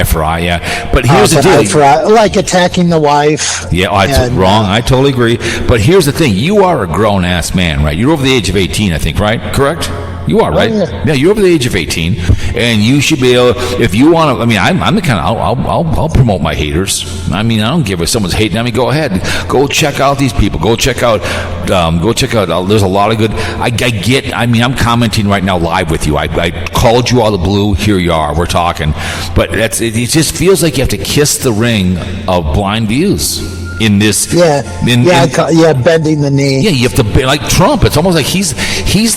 for eye. Yeah, but here's the deal. Eye for eye, like attacking the wife. Yeah, wrong. I totally agree. But here's the thing: you are a grown ass man, right? You're over the age of 18, I think, right? Correct? You are, right? Yeah, you're over the age of 18, and you should be able. If you want to, I mean, I'm the kind of I'll promote my haters. I mean, I don't give if someone's hating on me. Go ahead, go check out these people. Go check out. There's a lot of good. I'm commenting right now live with you. I called you out of the blue. Here you are. We're talking, but it just feels like you have to kiss the ring of Blind Views. In this, bending the knee. Yeah, you have to be like Trump. It's almost like he's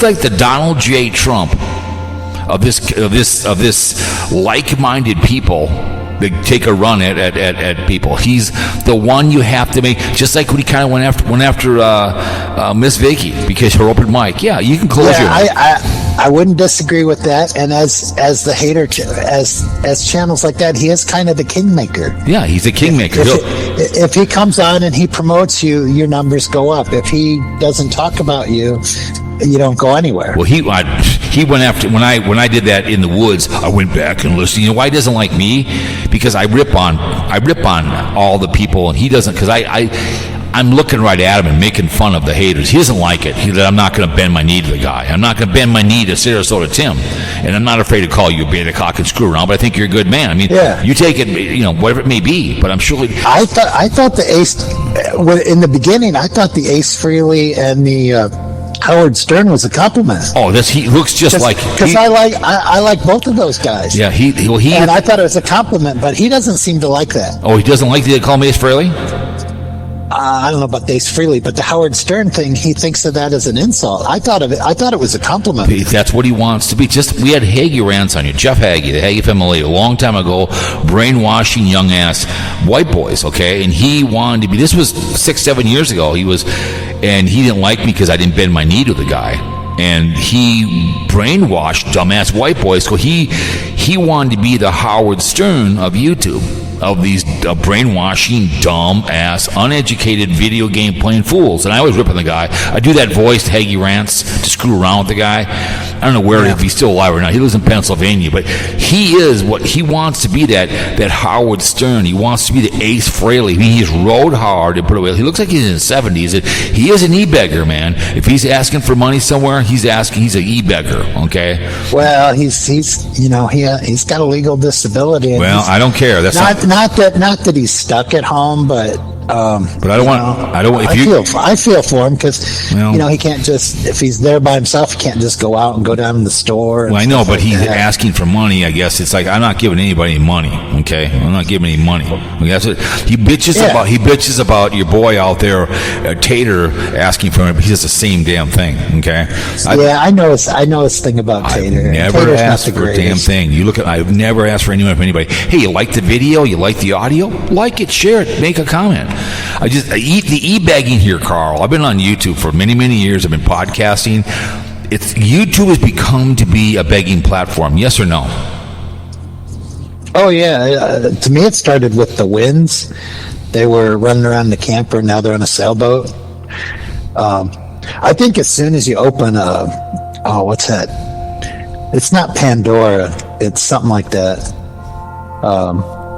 like the Donald J. Trump of this like-minded people that take a run at people. He's the one you have to make. Just like when he kind of went after Miss Vicky because her open mic. Yeah, you can close your. I wouldn't disagree with that. And as the hater, as channels like that, he is kind of the kingmaker. Yeah, he's a kingmaker. If he comes on and he promotes you, your numbers go up. If he doesn't talk about you, you don't go anywhere. Well, he went after when I did that in the woods. I went back and listened. You know why he doesn't like me? Because I rip on all the people, and he doesn't. Because I'm looking right at him and making fun of the haters. He doesn't like it. I'm not going to bend my knee to the guy. I'm not going to bend my knee to Sarasota Tim. And I'm not afraid to call you a beta cock and screw around, but I think you're a good man. I mean, you take it, whatever it may be, but I'm sure. I thought the Ace, in the beginning, I thought the Ace Frehley and the Howard Stern was a compliment. Oh, he looks just like. Because I like both of those guys. Yeah, he and I thought it was a compliment, but he doesn't seem to like that. Oh, he doesn't like to call me Ace Frehley? I don't know about Days Freely, but the Howard Stern thing, he thinks of that as an insult. I thought it was a compliment. That's what he wants to be. We had Hagee rants on you. Jeff Hagee, the Hagee family, a long time ago, brainwashing young ass white boys, okay? And he wanted to be, this was 6-7 years ago, and he didn't like me because I didn't bend my knee to the guy. And he brainwashed dumbass white boys. So he wanted to be the Howard Stern of YouTube, of these brainwashing, dumb ass, uneducated video game playing fools. And I always rip on the guy. I do that voiced Hagee rants to screw around with the guy. I don't know if he's still alive or not. He lives in Pennsylvania, but he is what he wants to be, that Howard Stern. He wants to be the Ace Frehley. I mean, he's rode hard and put away. He looks like he's in his 70s. He is an e-beggar, man. If he's asking for money somewhere, he's an e-beggar, okay? Well, he's got a legal disability. Well, I don't care. That's not that he's stuck at home, but I don't want. I feel for him because he can't just, if he's there by himself, he can't just go out and go down to the store. Well, I know, but he's asking for money. I guess it's like, I'm not giving anybody any money. Okay, I'm not giving any money. That's what he bitches about. He bitches about your boy out there, Tater, asking for him. He does the same damn thing. Okay. I know his thing about Tater. I've never asked for a damn thing. I've never asked for anyone from anybody. Hey, you like the video? You like the audio? Like it, share it, make a comment. I eat the e-bagging here, Carl. I've been on YouTube for many, many years. I've been podcasting. YouTube has become to be a begging platform. Yes or no? Oh yeah. To me, it started with the Winds. They were running around the camper. Now they're on a sailboat. I think as soon as you open what's that? It's not Pandora. It's something like that.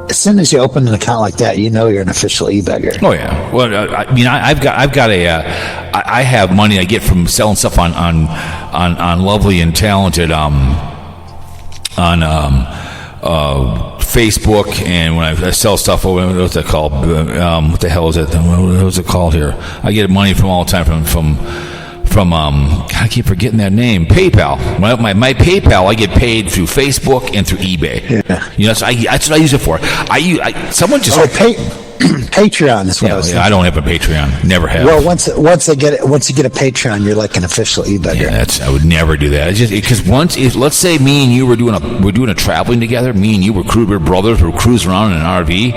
As soon as you open an account like that, you're an official e-beggar. Oh yeah. Well, I have money I get from selling stuff on Lovely and Talented on Facebook, and when I sell stuff over, what's that called? What the hell is it? What's it called here? I get money from all the time from I keep forgetting that name. PayPal. My PayPal, I get paid through Facebook and through eBay. Yeah. That's what I use it for. Patreon is what I was thinking. I don't have a Patreon. Never have. Well, once you get a Patreon, you're like an official e-beggar. Yeah, I would never do that. It's just because let's say me and you were doing a traveling together. Me and you were brothers. We're cruising around in an RV.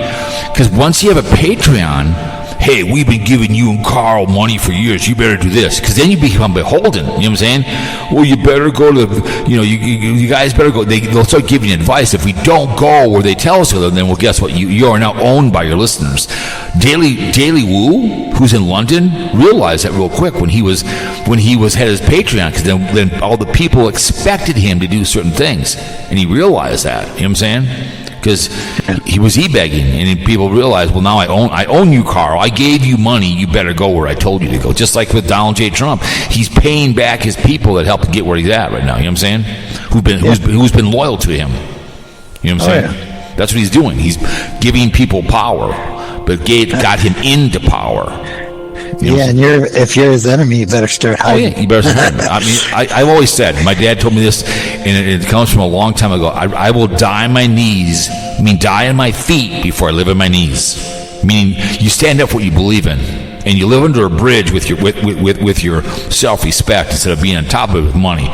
Because once you have a Patreon, hey, we've been giving you and Carl money for years. You better do this, because then you become beholden. You know what I'm saying? Well, you better go to you guys better go. They'll start giving you advice. If we don't go where they tell us to, then well, guess what? You are now owned by your listeners. Daily Woo, who's in London, realized that real quick when he was had his Patreon, because then all the people expected him to do certain things, and he realized that. You know what I'm saying? Because he was e-begging, and people realized, well, now I own you, Carl. I gave you money. You better go where I told you to go. Just like with Donald J. Trump, he's paying back his people that helped get where he's at right now. You know what I'm saying? Who's been loyal to him? You know what I'm saying? Yeah. That's what he's doing. He's giving people power, but got him into power. And if you're his enemy, you better start hiding. Oh, yeah, you better start hiding. I mean, I've always said, my dad told me this, and it comes from a long time ago. I will die on my knees, die on my feet before I live on my knees. Meaning, you stand up for what you believe in, and you live under a bridge with your self-respect instead of being on top of it with money.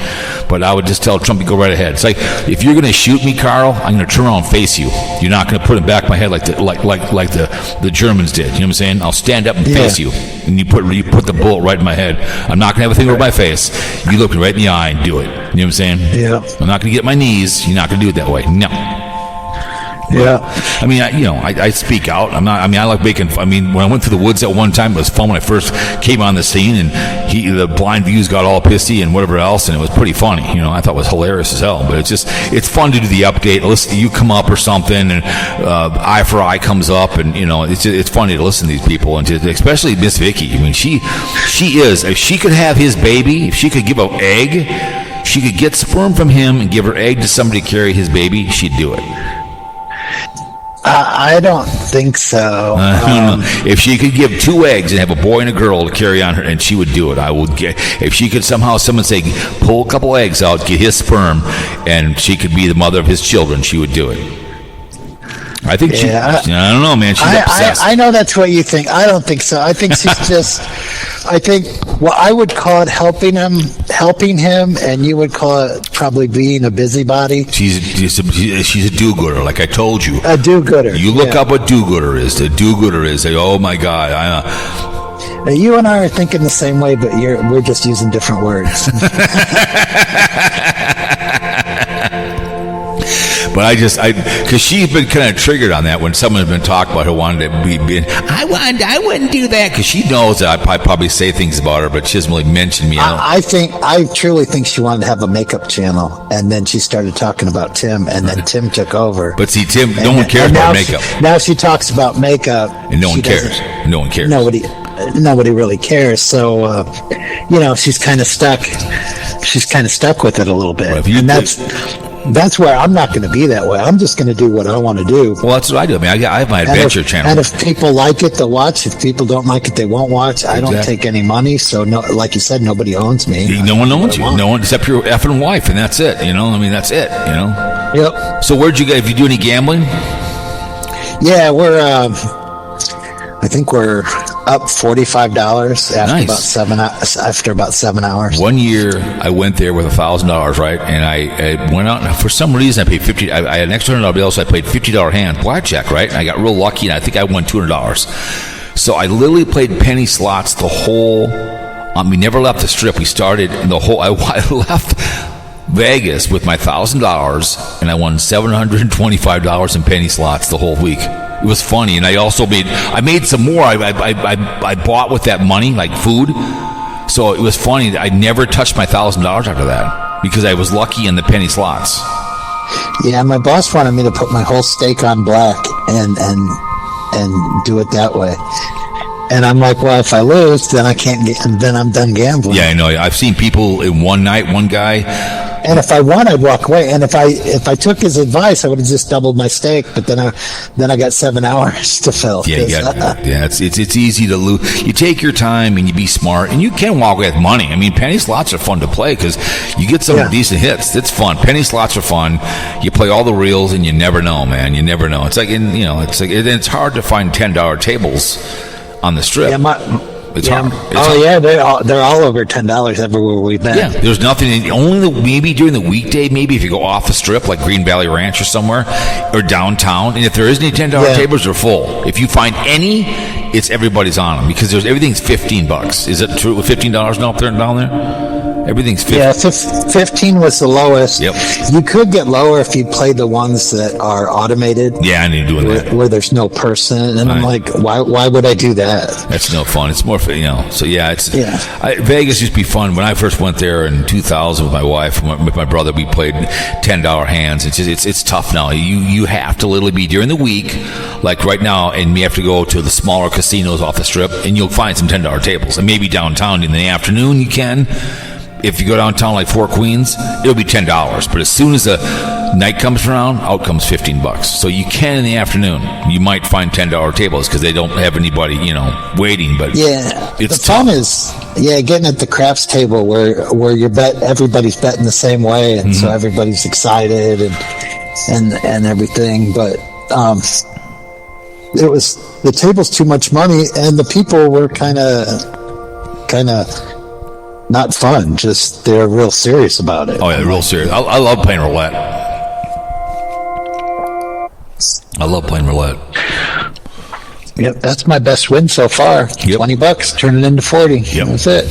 But I would just tell Trump to go right ahead. It's like, if you're going to shoot me, Carl, I'm going to turn around and face you. You're not going to put it back of my head like the Germans did. You know what I'm saying? I'll stand up and face you, and you put the bullet right in my head. I'm not going to have a thing over my face. You look me right in the eye and do it. You know what I'm saying? Yeah. I'm not going to get my knees. You're not going to do it that way. No. Yeah. I mean, I speak out. I like making. When I went through the woods at one time, it was fun when I first came on the scene, and the Blind Views got all pissy and whatever else, and it was pretty funny. I thought it was hilarious as hell. But it's fun to do the update. Listen, you come up or something, and Eye for Eye comes up, and it's funny to listen to these people, and especially Miss Vicky. She is. If she could have his baby, if she could give an egg, she could get sperm from him and give her egg to somebody to carry his baby. She'd do it. I don't think so. If she could give 2 eggs and have a boy and a girl to carry on her, and she would do it. If she could somehow, someone say, pull a couple eggs out, get his sperm, and she could be the mother of his children, she would do it. I think she. I don't know, man. She's obsessed. I know that's what you think. I don't think so. I think she's just. I think what I would call it helping him, and you would call it probably being a busybody. She's a do-gooder, like I told you. A do-gooder. You look up what do-gooder is. The do-gooder is, oh my God. You and I are thinking the same way, but we're just using different words. But because she's been kind of triggered on that when someone's been talking about her wanting to be, I wouldn't do that, because she knows that I probably say things about her, but she doesn't really mention me. I truly think she wanted to have a makeup channel, and then she started talking about Tim, and then Tim took over. But see, Tim, no one cares about makeup. Now she talks about makeup, and no one cares. No one cares. Nobody really cares. So, she's kind of stuck. She's kind of stuck with it a little bit, and that's where I'm not going to be that way. I'm just going to do what I want to do. Well, that's what I do. I mean, I have my adventure channel. And if people like it, they'll watch. If people don't like it, they won't watch. I don't take any money. So, no, like you said, nobody owns me. No one owns you. No one except your effing wife, and that's it. That's it. Yep. So where'd you go? If you do any gambling? Yeah, I think we're up $45 after about 7 hours. One year, I went there with $1,000, right? And I went out, and for some reason, I paid $50. I had an extra $100, so I played $50 hand blackjack, right? And I got real lucky, and I think I won $200. So I literally played penny slots the whole. We never left the strip. We started the whole. I left Vegas with my $1,000, and I won $725 in penny slots the whole week. It was funny, and I also made some more. I bought with that money, like food. So it was funny. I never touched my $1,000 after that because I was lucky in the penny slots. Yeah, my boss wanted me to put my whole stake on black and do it that way. And I'm like, well, if I lose, then I can't get, and then I'm done gambling. Yeah, I know. I've seen people in one night, one guy. And if I won, I'd walk away. And if I took his advice, I would have just doubled my stake. But then I got 7 hours to fill. Yeah, it's easy to lose. You take your time and you be smart, and you can walk away with money. I mean, penny slots are fun to play because you get some decent hits. It's fun. Penny slots are fun. You play all the reels, and you never know, man. You never know. It's like it's hard to find $10 tables on the strip. It's hard. They're all over $10 everywhere we've been. Yeah, there's nothing. Maybe during the weekday, maybe if you go off the strip like Green Valley Ranch or somewhere, or downtown, and if there isn't any $10 tables, they're full. If you find any, it's everybody's on them because everything's $15. Is it true with $15 now up there and down there? Everything's 15. Yeah, 15 was the lowest. Yep. You could get lower if you play the ones that are automated. Yeah, I need to do that. Where there's no person. And I'm like, why would I do that? That's no fun. It's more, so Vegas used to be fun. When I first went there in 2000 with my wife, with my brother, we played $10 hands. It's tough now. You have to literally be during the week, like right now, and you have to go to the smaller casinos off the strip, and you'll find some $10 tables. And maybe downtown in the afternoon you can. If you go downtown like Four Queens, it'll be $10. But as soon as the night comes around, out comes $15. So you can in the afternoon. You might find $10 tables because they don't have anybody, waiting. But it's the fun is getting at the craps table where everybody's betting the same way, and so everybody's excited and everything. But the table's too much money, and the people were kind of. Not fun, just they're real serious about it. Oh, yeah, they're real serious. I love playing roulette. Yep, that's my best win so far. Yep. $20, turn it into 40. Yep. That's it.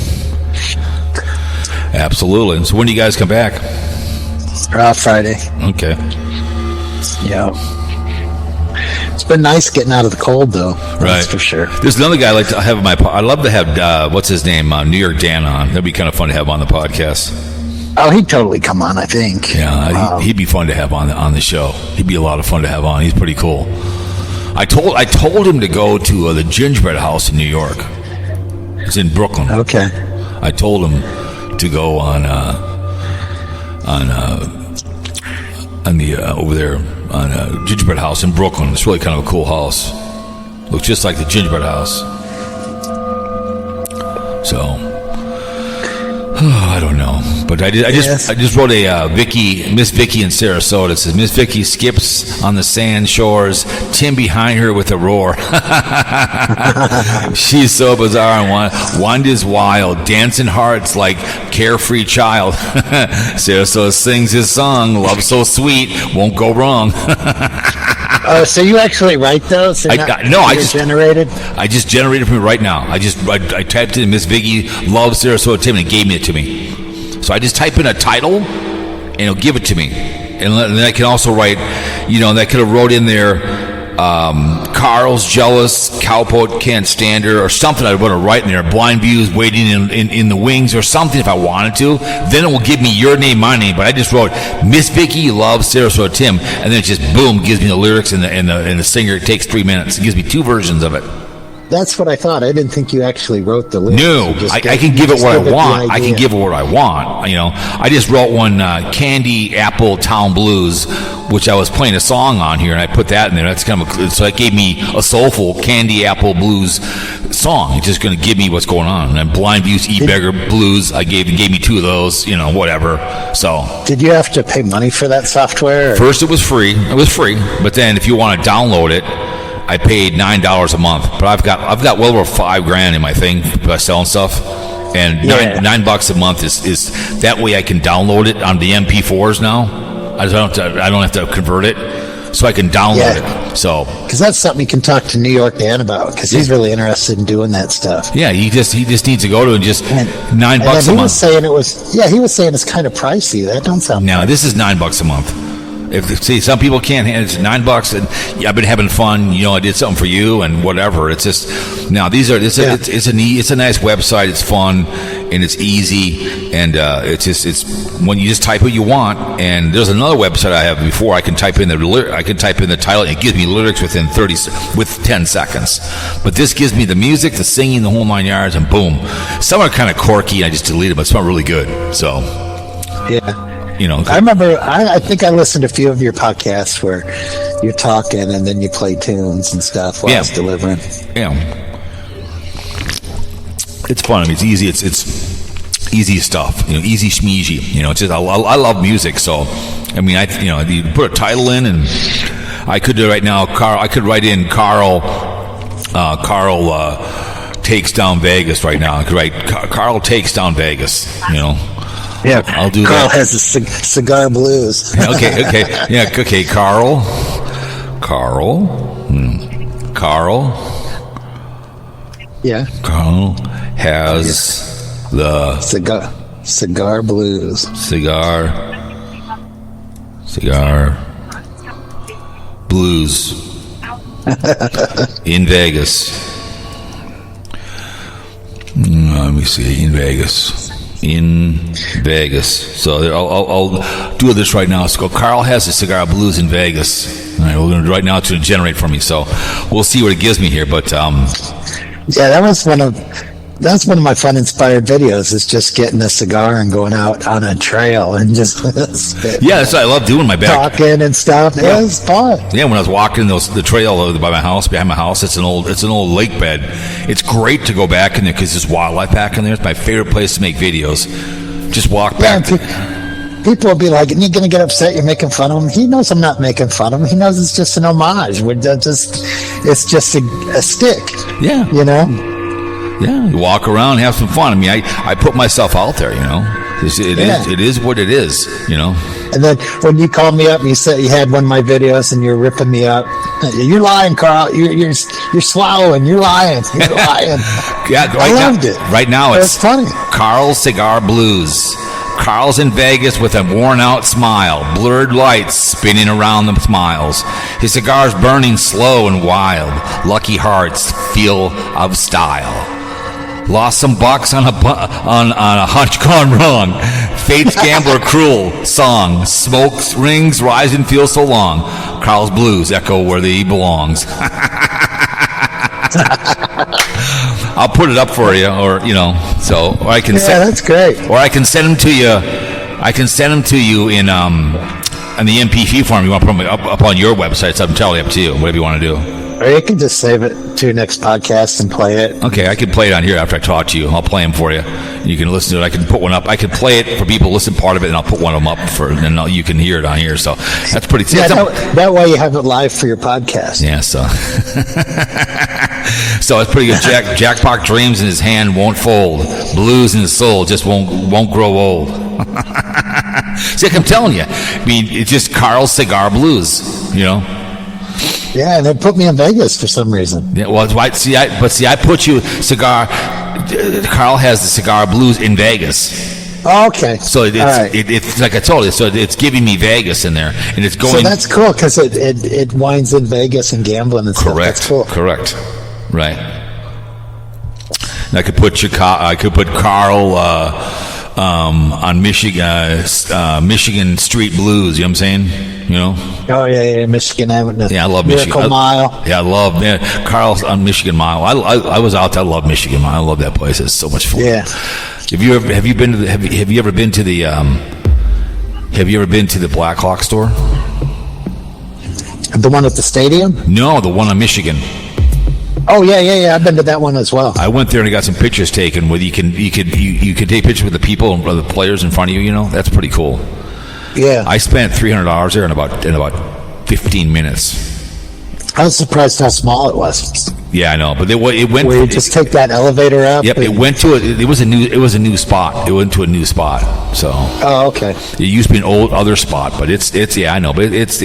Absolutely. So when do you guys come back? Friday. Okay. Yeah. It's been nice getting out of the cold, though. Right. That's for sure. There's another guy I like to have on my I'd love to have, what's his name, New York Dan on. That'd be kind of fun to have on the podcast. Oh, he'd totally come on, I think. Yeah, he'd be fun to have on the show. He'd be a lot of fun to have on. He's pretty cool. I told him to go to the Gingerbread House in New York. It's in Brooklyn. Okay. I told him to go on the over there on Gingerbread House in Brooklyn. It's really kind of a cool house. Looks just like the Gingerbread House. So, I don't know, but I just wrote a Miss Vicky in Sarasota. It says Miss Vicky skips on the sand shores, Tim behind her with a roar. She's so bizarre and Wanda's wild, dancing hearts like carefree child. Sarasota sings his song, love so sweet, won't go wrong. Oh, so you actually write those? I just generated. I just generated from it right now. I typed in Miss Vicky loves Sarasota Tim and it gave me it to me. So I just type in a title and it'll give it to me. And then I can also write, that could have wrote in there, Carl's jealous, Cowpote can't stand her, or something I want to write in there. Blind Views waiting in the wings, or something if I wanted to. Then it will give me your name, my name. But I just wrote Miss Vicky loves Sarasota Tim, and then it just boom gives me the lyrics and the singer. It takes 3 minutes. It gives me 2 versions of it. That's what I thought. I didn't think you actually wrote the lyrics. No, I can give it what I want. I can give it what I want. I just wrote one, Candy Apple Town Blues, which I was playing a song on here, and I put that in there. That's kind of so that gave me a soulful Candy Apple Blues song. It's just going to give me what's going on. And then Blind Views Beggar Blues, gave me 2 of those. Whatever. So did you have to pay money for that software? First, it was free. But then, if you want to download it, I paid $9 a month, but I've got well over $5,000 in my thing by selling stuff, and $9 a month is that way I can download it on the MP4s now. I don't have to convert it, so I can download it. So because that's something you can talk to New York Dan about, because he's really interested in doing that stuff. Yeah, he just needs to go to $9 a month. He was saying it's kind of pricey. That don't sound. No, this is $9 a month. See, some people can't handle it. It's $9, and I've been having fun. I did something for you and whatever. It's just now these are it's a nice website. It's fun and it's easy, and it's when you just type what you want. And there's another website I have before. I can type in the title, and it gives me lyrics with 10 seconds. But this gives me the music, the singing, the whole 9 yards, and boom. Some are kind of quirky, and I just delete them, but some are really good. So yeah. I remember, I think I listened to a few of your podcasts where you're talking and then you play tunes and stuff while it's delivering. Yeah. It's fun. I mean, it's easy. It's easy stuff. Easy schmeezy. It's just, I love music. So, I mean, you put a title in, and I could do right now, Carl. I could write in Carl takes down Vegas right now. I could write Carl takes down Vegas, Yeah, I'll do Carl that. has a cigar blues. Okay. Yeah, okay, Carl. Yeah. Carl has the cigar blues. Cigar blues in Vegas. Let me see, in Vegas. So I'll do this right now. So Carl has the cigar blues in Vegas. All right, we're going to right now to generate for me. So we'll see what it gives me here. But yeah, that's one of my fun inspired videos, is just getting a cigar and going out on a trail and just that's what I love doing. My back talking and stuff. Yeah. It was fun. Yeah, when I was walking the trail by my house, behind my house, it's an old lake bed. It's great to go back in there because there's wildlife back in there. It's my favorite place to make videos. Just walk back. People will be like, "You're going to get upset. You're making fun of him." He knows I'm not making fun of him. He knows it's just an homage. It's just a stick. Yeah. Yeah, you walk around, have some fun. I mean, I put myself out there, It is what it is, And then when you called me up and you said you had one of my videos and you're ripping me up, you're lying, Carl. You're swallowing. You're lying. You're lying. Yeah, I loved it. Right now, it's funny. Carl's Cigar Blues. Carl's in Vegas with a worn-out smile, blurred lights spinning around the smiles. His cigar's burning slow and wild. Lucky hearts feel of style. Lost some bucks on a hunch gone wrong. Fate's gambler cruel song. Smoke rings rise and feel so long. Carl's blues echo where he belongs. I'll put it up for you, or I can that's great. Or I can send them to you. I can send them to you in And the MP3 form, you want to put them up on your website, so I'm totally up to you, whatever you want to do. Or you can just save it to your next podcast and play it. Okay, I can play it on here after I talk to you. I'll play them for you. You can listen to it. I can put one up. I can play it for people to listen part of it, and I'll put one of them up and you can hear it on here. So that's pretty. Yeah, that way you have it live for your podcast. Yeah, so so it's pretty good. Jackpot dreams in his hand won't fold. Blues in his soul just won't grow old. See, like I'm telling you, I mean, it's just Carl's Cigar Blues, you know. Yeah, and they put me in Vegas for some reason. Yeah, well, I put you cigar. Carl has the Cigar Blues in Vegas. Oh, okay. So it's like I told you. So it's giving me Vegas in there, and it's going. So that's cool because it winds in Vegas and gambling and stuff. Correct. That's cool. Correct. Right. And I could put Carl on Michigan Street Blues. You know what I'm saying? You know? Oh yeah, Michigan Avenue. Yeah, I love Michigan. Miracle Mile. Yeah, I love Carl's on Michigan Mile. I was out there. I love Michigan Mile. I love that place. It's so much fun. Yeah. Have you ever been to the Black Hawk store? The one at the stadium? No, the one on Michigan. Oh yeah. I've been to that one as well. I went there and I got some pictures taken with you can take pictures with the people and the players in front of you. You know, that's pretty cool. Yeah. I spent $300 there in about 15 minutes. I was surprised how small it was. Yeah, I know, but it went. Where you just take that elevator up. Yep, it went to it was a new spot. It went to a new spot. So. Oh, okay. It used to be an old other spot, but it's yeah, I know, but it's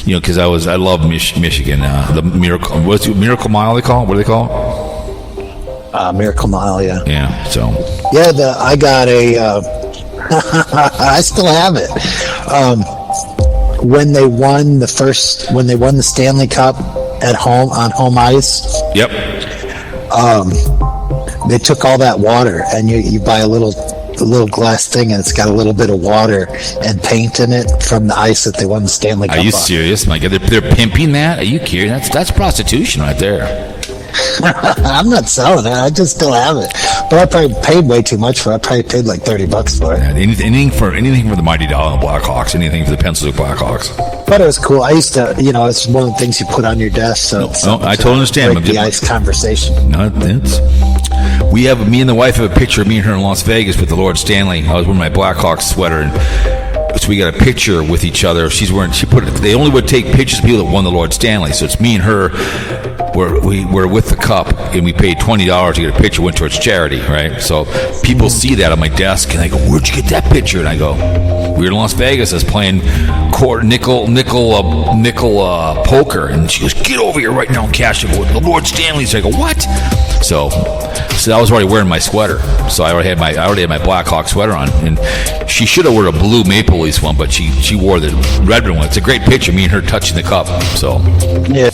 you know, because I love Michigan. The Miracle Mile they call it? What do they call it? Miracle Mile, yeah. Yeah. So. Yeah, I got a. I still have it. When they won the Stanley Cup at home on home ice. Yep. They took all that water, and you buy a little glass thing, and it's got a little bit of water and paint in it from the ice that they won the Stanley Cup. Are you on. serious? My God, they're pimping that? Are you kidding? That's prostitution right there. I'm not selling it. I just still have it, but I probably paid way too much for it. I probably paid like $30 for it. Yeah, anything for the Mighty Dollar Blackhawks, anything for the Pennsylvania Blackhawks. But it was cool. I used to, it's one of the things you put on your desk. So I totally understand. Break the ice conversation. No, me and the wife have a picture of me and her in Las Vegas with the Lord Stanley. I was wearing my Blackhawks sweater, and so we got a picture with each other. They only would take pictures of people that won the Lord Stanley. So it's me and her. We're with the cup, and we paid $20 to get a picture. Went towards charity, right? So people see that on my desk, and they go, "Where'd you get that picture?" And I go, "We were in Las Vegas. I was playing nickel poker." And she goes, "Get over here right now and cash it with the Lord Stanley's." I go, "What?" So I was already wearing my sweater, so I already had my Blackhawk sweater on, and she should have worn a blue Maple Leafs one, but she wore the red one. It's a great picture, me and her touching the cup. So yeah,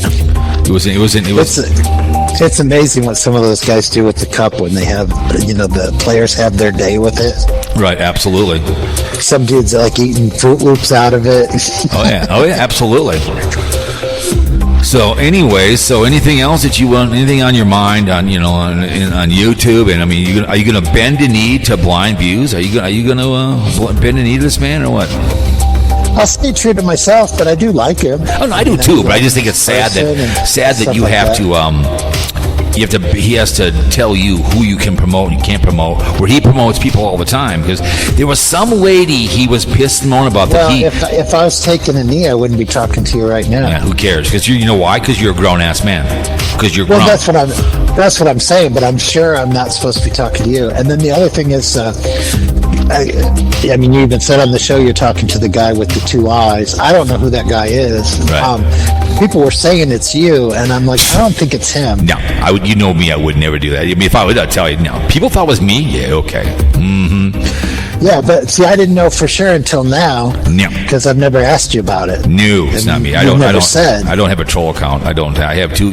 It's amazing what some of those guys do with the cup when they have, the players have their day with it. Right, absolutely. Some dudes are like eating Fruit Loops out of it. Oh yeah, absolutely. So, anyways, anything else that you want? Anything on your mind on YouTube? And I mean, are you going to bend a knee to Blind Views? Are you going to bend a knee to this man or what? I'll stay true to myself, but I do like him. Oh, no, I do too. But I just think it's sad that you have to. He has to tell you who you can promote and you can't promote. Where he promotes people all the time, because there was some lady he was pissed and moaning about. Well, if I was taking a knee, I wouldn't be talking to you right now. Yeah, who cares? Because you know why? Because you're a grown ass man. Because you're grown. Well, that's what I'm saying. But I'm sure I'm not supposed to be talking to you. And then the other thing is, I mean, you even said on the show you're talking to the guy with the two eyes. I don't know who that guy is. Right. People were saying it's you, and I'm like, I don't think it's him. No, you know me, I would never do that. I mean, if I would, I'd tell you. No, people thought it was me. Yeah, okay. Mm-hmm. Yeah, but see, I didn't know for sure until now. No, because I've never asked you about it. No, it's not me. I don't have a troll account. I have two.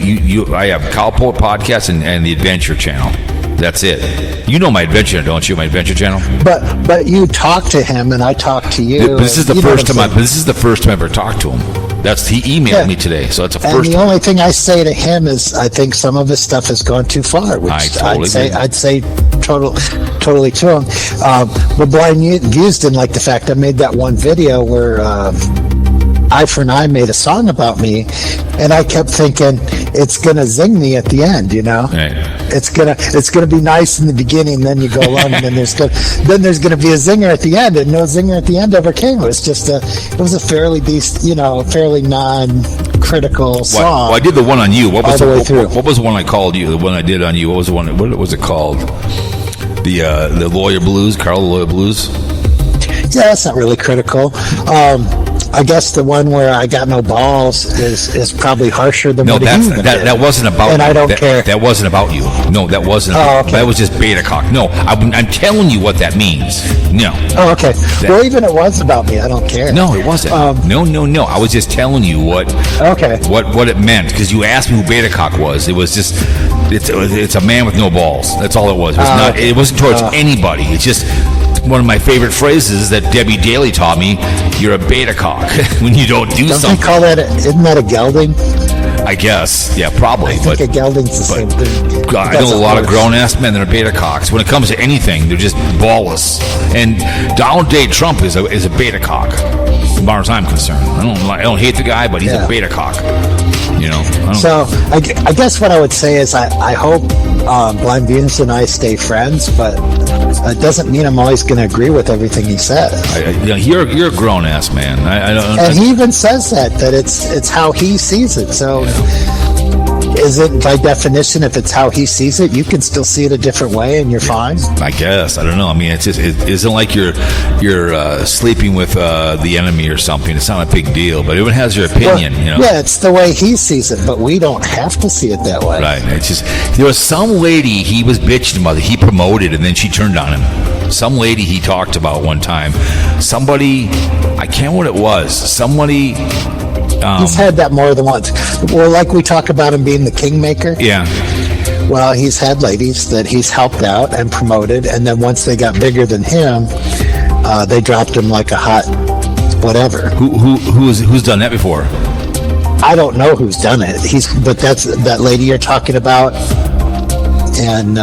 I have Cowpote podcast and the Adventure Channel. That's it. You know my Adventure, don't you? My Adventure Channel. But you talk to him, and I talk to you. But this is the first time. This is the first time I ever talked to him. He emailed me today, so that's a first. And the only thing I say to him is, I think some of his stuff has gone too far. Which I'd say totally to him. But Blind Views didn't like the fact I made that one video where Eye for an Eye made a song about me, and I kept thinking it's gonna zing me at the end, Right. It's gonna be nice in the beginning, then you go along, and then there's gonna be a zinger at the end, and no zinger at the end ever came. It was just a fairly fairly non-critical song. Well, I did the one on you. What was all the way through. What was the one I called you? The one I did on you. What was the one? What was it called? The Lawyer Blues, Carl the Lawyer Blues. Yeah, that's not really critical. I guess the one where I got no balls is probably harsher than what he even did. That wasn't about and you. I don't care. That wasn't about you. No, that wasn't. Oh, okay. That was just beta cock. No, I'm telling you what that means. No. Oh, okay. Well, even it was about me. I don't care. No, it wasn't. No. I was just telling you what it meant, because you asked me who beta cock was. It was just it's a man with no balls. That's all it was. It was not. It wasn't towards anybody. It's just one of my favorite phrases that Debbie Daly taught me. You're a beta cock when you don't do something. Don't they call that? Isn't that a gelding? I guess. Yeah, probably. I think a gelding's the same thing. I know a lot of grown-ass men that are beta cocks. When it comes to anything, they're just ballless. And Donald J. Trump is a beta cock, as far as I'm concerned. I don't hate the guy, but he's a beta cock. So I guess what I would say is I hope Blind Venus and I stay friends, but it doesn't mean I'm always going to agree with everything he says. You're a grown ass man. And he even says that it's how he sees it. So is it by definition, if it's how he sees it, you can still see it a different way and you're fine? I guess. I don't know. I mean, it isn't like you're sleeping with the enemy or something. It's not a big deal, but everyone has your opinion. Well, yeah, it's the way he sees it, but we don't have to see it that way. Right. It's just, there was some lady he was bitching about that he promoted, and then she turned on him. Some lady he talked about one time. Somebody, I can't remember what it was. Somebody. He's had that more than once. Well, like we talk about him being the kingmaker. Yeah. Well, he's had ladies that he's helped out and promoted, and then once they got bigger than him, they dropped him like a hot whatever. Who's done that before? I don't know who's done it. But that's that lady you're talking about, and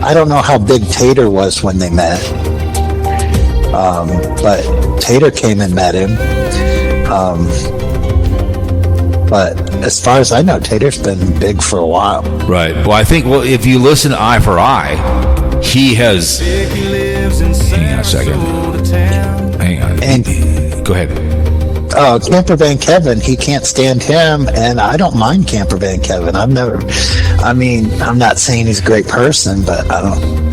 I don't know how big Tater was when they met, but Tater came and met him. But as far as I know, Tater's been big for a while. Right. Well, I think, if you listen to Eye for Eye, he has. Hang on a second. Hang on. And go ahead. Camper Van Kevin, he can't stand him, and I don't mind Camper Van Kevin. I'm not saying he's a great person, but I don't.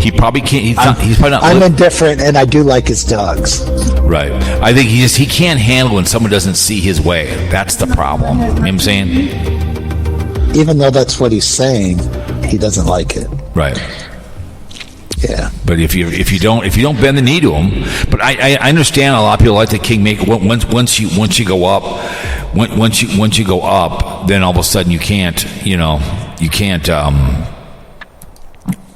He probably can't. He's probably not. I'm indifferent, and I do like his dogs. Right. I think he can't handle when someone doesn't see his way. That's the problem. You know what I'm saying? Even though that's what he's saying, he doesn't like it. Right. Yeah. But if you don't bend the knee to him, but I understand a lot of people like the kingmaker. Once you go up, once you go up, then all of a sudden you can't.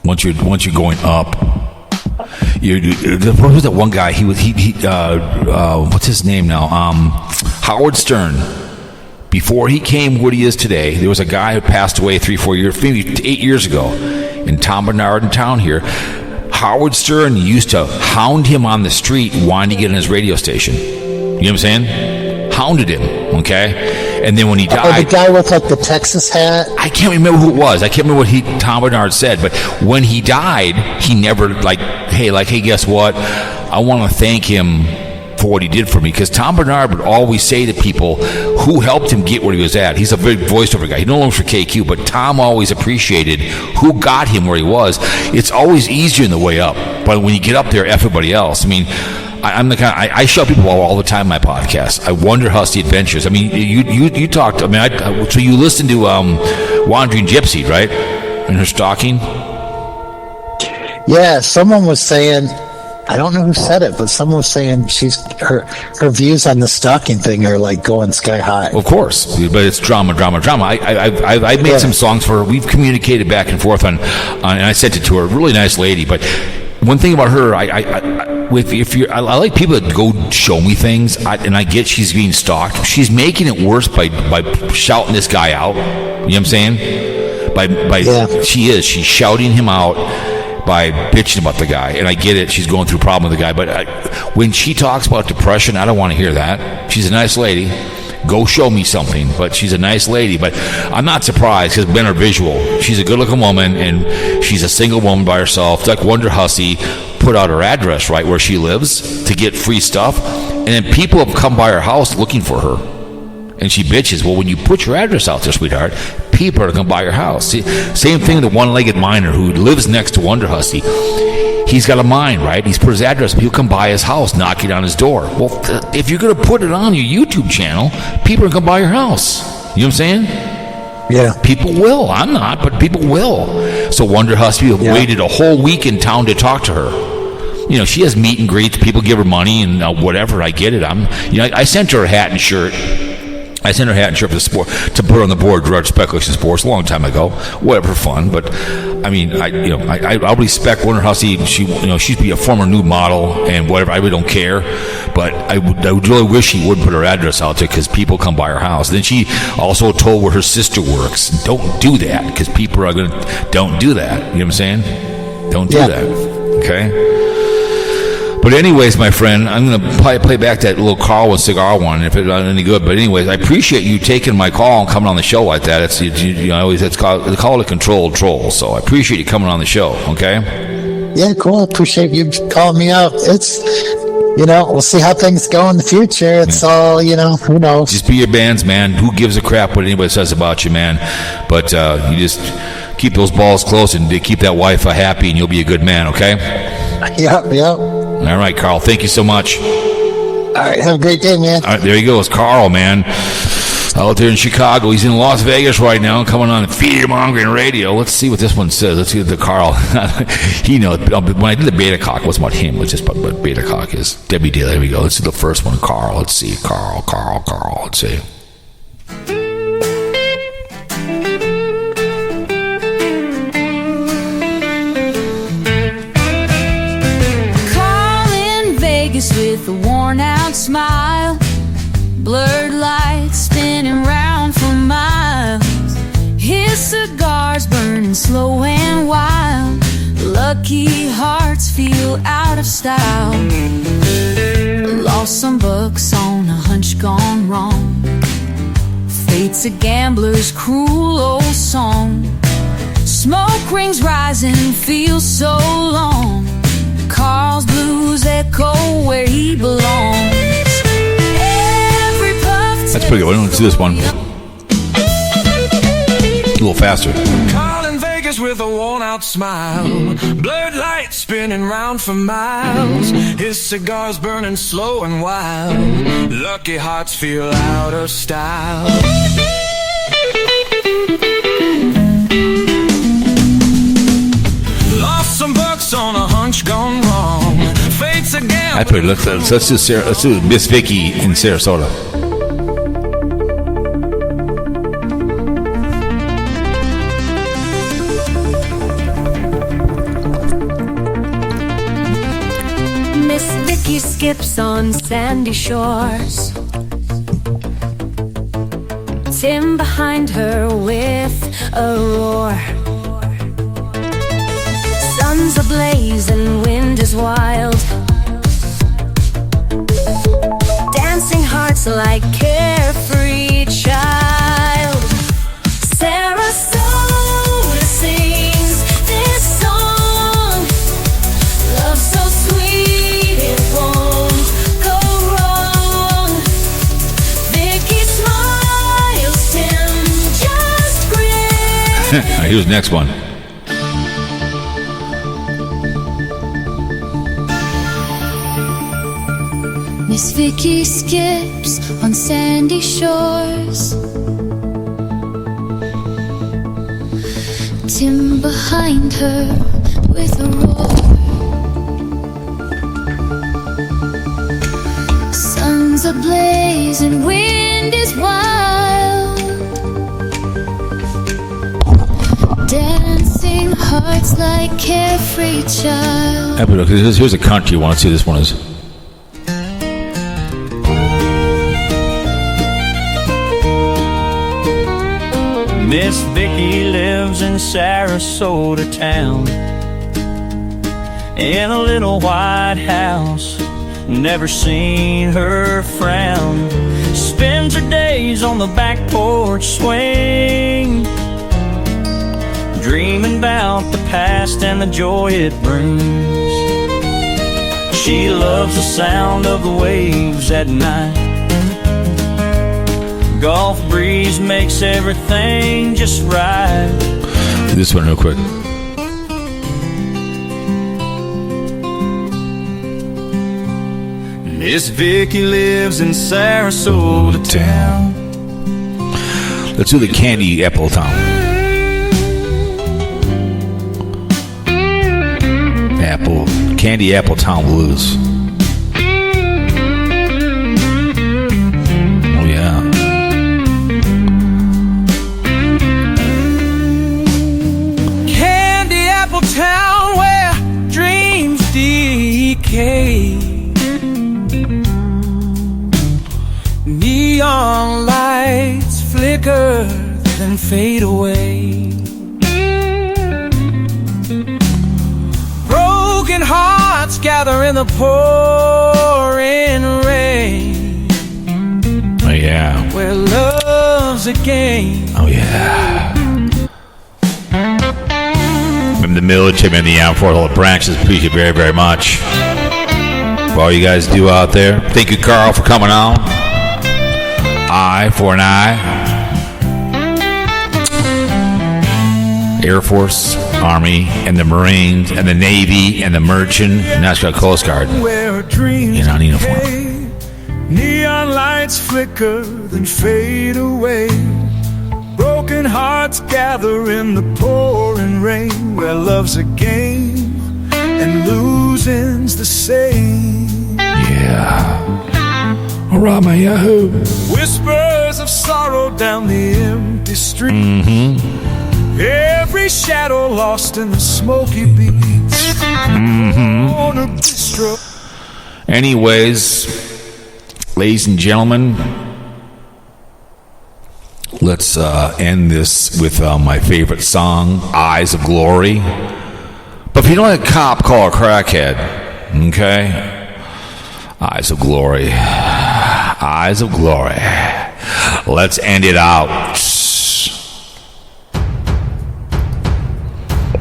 Once you're going up, who's that one guy? What's his name now? Howard Stern. Before he came what he is today, there was a guy who passed away 3-4 years, maybe 8 years ago, in Tom Bernard in town here. Howard Stern used to hound him on the street, wanting to get on his radio station. You know what I'm saying? Hounded him, okay? And then when he died... the guy with, like, the Texas hat? I can't remember who it was. I can't remember what Tom Bernard said. But when he died, he never, hey, guess what? I want to thank him for what he did for me. Because Tom Bernard would always say to people who helped him get where he was at. He's a big voiceover guy. He no longer for KQ, but Tom always appreciated who got him where he was. It's always easier in the way up. But when you get up there, everybody else. I mean... I'm the kind. I show people all the time in my podcast. I Wonder Husky Adventures. I mean, you talked. I mean, so you listened to Wandering Gypsy, right? And her stalking. Yeah, someone was saying. I don't know who said it, but someone was saying her views on the stalking thing are like going sky high. Well, of course, but it's drama. I made some songs for her. We've communicated back and forth on, and I sent it to her. Really nice lady, but. one thing about her, I like people that go show me things, and I get she's being stalked. She's making it worse by shouting this guy out. You know what I'm saying? She's shouting him out by bitching about the guy, and I get it. She's going through a problem with the guy, but when she talks about depression, I don't want to hear that. She's a nice lady. Go show me something, but she's a nice lady. But I'm not surprised because men are visual. She's a good-looking woman, and she's a single woman by herself. It's like Wonder Hussey put out her address right where she lives to get free stuff, and then people have come by her house looking for her, and she bitches. Well, when you put your address out there, sweetheart, people are going to buy your house. See, same thing with the one-legged miner who lives next to Wonder Hussey. He's got a mine, right? He's put his address. People come by his house, knocking on his door. Well, if you're going to put it on your YouTube channel, people are going to buy your house. You know what I'm saying? Yeah. People will. I'm not, but people will. So Wonder Hussey waited a whole week in town to talk to her. You know, she has meet and greets. People give her money and whatever. I get it. I sent her a hat and shirt. I sent her a hat and shirt for the sport to put on the board, Direct Speculation Sports, a long time ago. Whatever, fun. But I mean, I respect Wonder Hussey. She'd be a former nude model and whatever. I really don't care. But I would really wish she would put her address out there because people come by her house. Then she also told where her sister works. Don't do that because people are going to. Don't do that. You know what I'm saying? Don't do that. Okay. But anyways, my friend, I'm going to probably play back that little Carl and cigar one if it's not any good. But anyways, I appreciate you taking my call and coming on the show like that. It's called a controlled troll. So I appreciate you coming on the show. Okay. Yeah, cool. I appreciate you calling me out. It's, we'll see how things go in the future. It's all, who knows. Just be your band's man. Who gives a crap what anybody says about you, man? But you just keep those balls close and keep that wife happy, and you'll be a good man. Okay. Yep. All right, Carl. Thank you so much. All right. Have a great day, man. All right. There you go. It's Carl, man. Out there in Chicago. He's in Las Vegas right now, coming on fear-mongering radio. Let's see what this one says. Let's see what the Carl. He knows. When I did the beta cock, it wasn't about him. It's just about what beta cock is. Debbie Dale. There we go. Let's see the first one. Carl. Let's see. Carl. Let's see. With a worn-out smile, blurred lights spinning round for miles, his cigars burning slow and wild, lucky hearts feel out of style, lost some bucks on a hunch gone wrong, fate's a gambler's cruel old song, smoke rings rising, feels so long, Carl's blues echo where he belongs. Every puff. That's pretty good. Let's do this one. A little faster. Carl in Vegas with a worn-out smile, blurred lights spinning round for miles, his cigar's burning slow and wild, lucky hearts feel out of style. Lost some bucks on a hunch gone wrong. Fate's a gamble. I put let's do Miss Vicky in Sarasota. Miss Vicky skips on sandy shores, Tim behind her with a roar. Sun's ablaze and wind is wild, dancing hearts like carefree child. Sarasota sings this song, love so sweet it won't go wrong. Vicky smiles, Tim just grins. Here's the next one. Miss Vicky skips on sandy shores, Tim behind her with a roar. Sun's ablaze and wind is wild, dancing racing hearts like carefree child. Here's a country you want to see. This one is. Miss Vicky lives in Sarasota town, in a little white house, never seen her frown. Spends her days on the back porch swing, dreaming about the past and the joy it brings. She loves the sound of the waves at night. Gulf breeze makes everything just right. This one real quick. Miss Vicky lives in Sarasota town. Let's do the Candy Apple Town. Candy Apple Town Blues. Oh yeah. Candy Apple Town where dreams decay. Neon lights flicker then fade away. Broken hearts gather in the pouring rain. Oh yeah. Where love's a game. Oh yeah. From the military and the armed forces, all the branches, appreciate you very, very much. For all you guys do out there. Thank you, Carl, for coming on. I for an I. Air Force, Army, and the Marines, and the Navy, and the Merchant National Coast Guard. You're on uniform. Neon lights flicker then fade away. Broken hearts gather in the pouring rain. Where love's a game and losing's the same. Yeah. All right, my Yahoo. Whispers of sorrow down the empty street. Mm-hmm. Every shadow lost in the smoky beats. Mm-hmm. Anyways, ladies and gentlemen, let's end this with my favorite song, Eyes of Glory. But if you don't like a cop, call a crackhead. Okay? Eyes of Glory. Eyes of Glory. Let's end it out.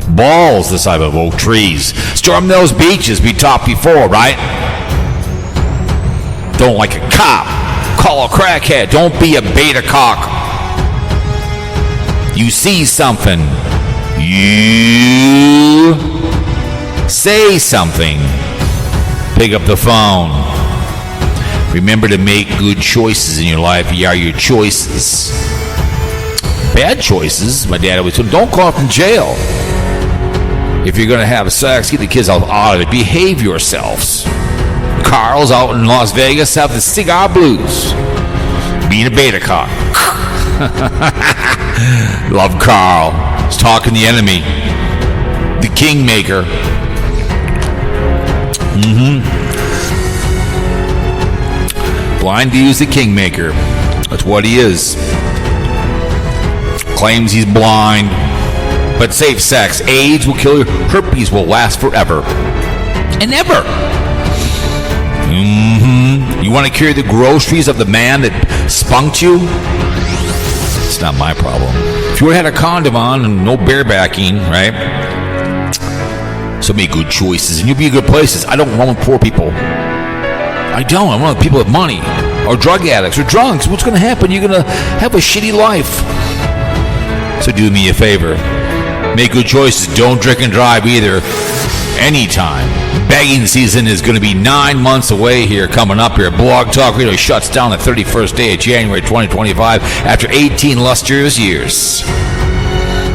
Balls the size of oak trees. Storm those beaches we talked before, right? Don't like a cop, call a crackhead. Don't be a beta cock. You see something, you say something. Pick up the phone. Remember to make good choices in your life. You are your choices. Bad choices, my dad always said, don't call from jail. If you're going to have sex, get the kids out of it. Behave yourselves. Carl's out in Las Vegas, have the cigar blues. Being a beta cock. Love Carl. He's talking the enemy. The kingmaker. Blind Views the kingmaker. That's what he is. Claims he's blind. But safe sex. AIDS will kill you. Herpes will last forever. And ever. You want to carry the groceries of the man that spunked you? It's not my problem. If you would have had a condom on and no barebacking, right? So make good choices and you'll be in good places. I don't run with poor people. I don't. I run with people with money or drug addicts or drunks. What's going to happen? You're going to have a shitty life. So do me a favor. Make good choices. Don't drink and drive either. Anytime. Begging season is going to be 9 months away here, coming up here. Blog Talk Radio shuts down the 31st day of January 2025 after 18 lustrous years.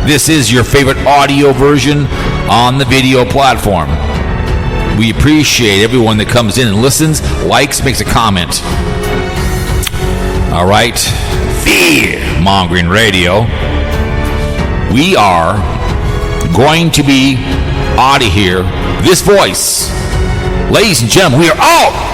This is your favorite audio version on the video platform. We appreciate everyone that comes in and listens, likes, makes a comment. All right. Fear Mongering Radio. We are We're going to be out of here. This voice, ladies and gentlemen, we are out.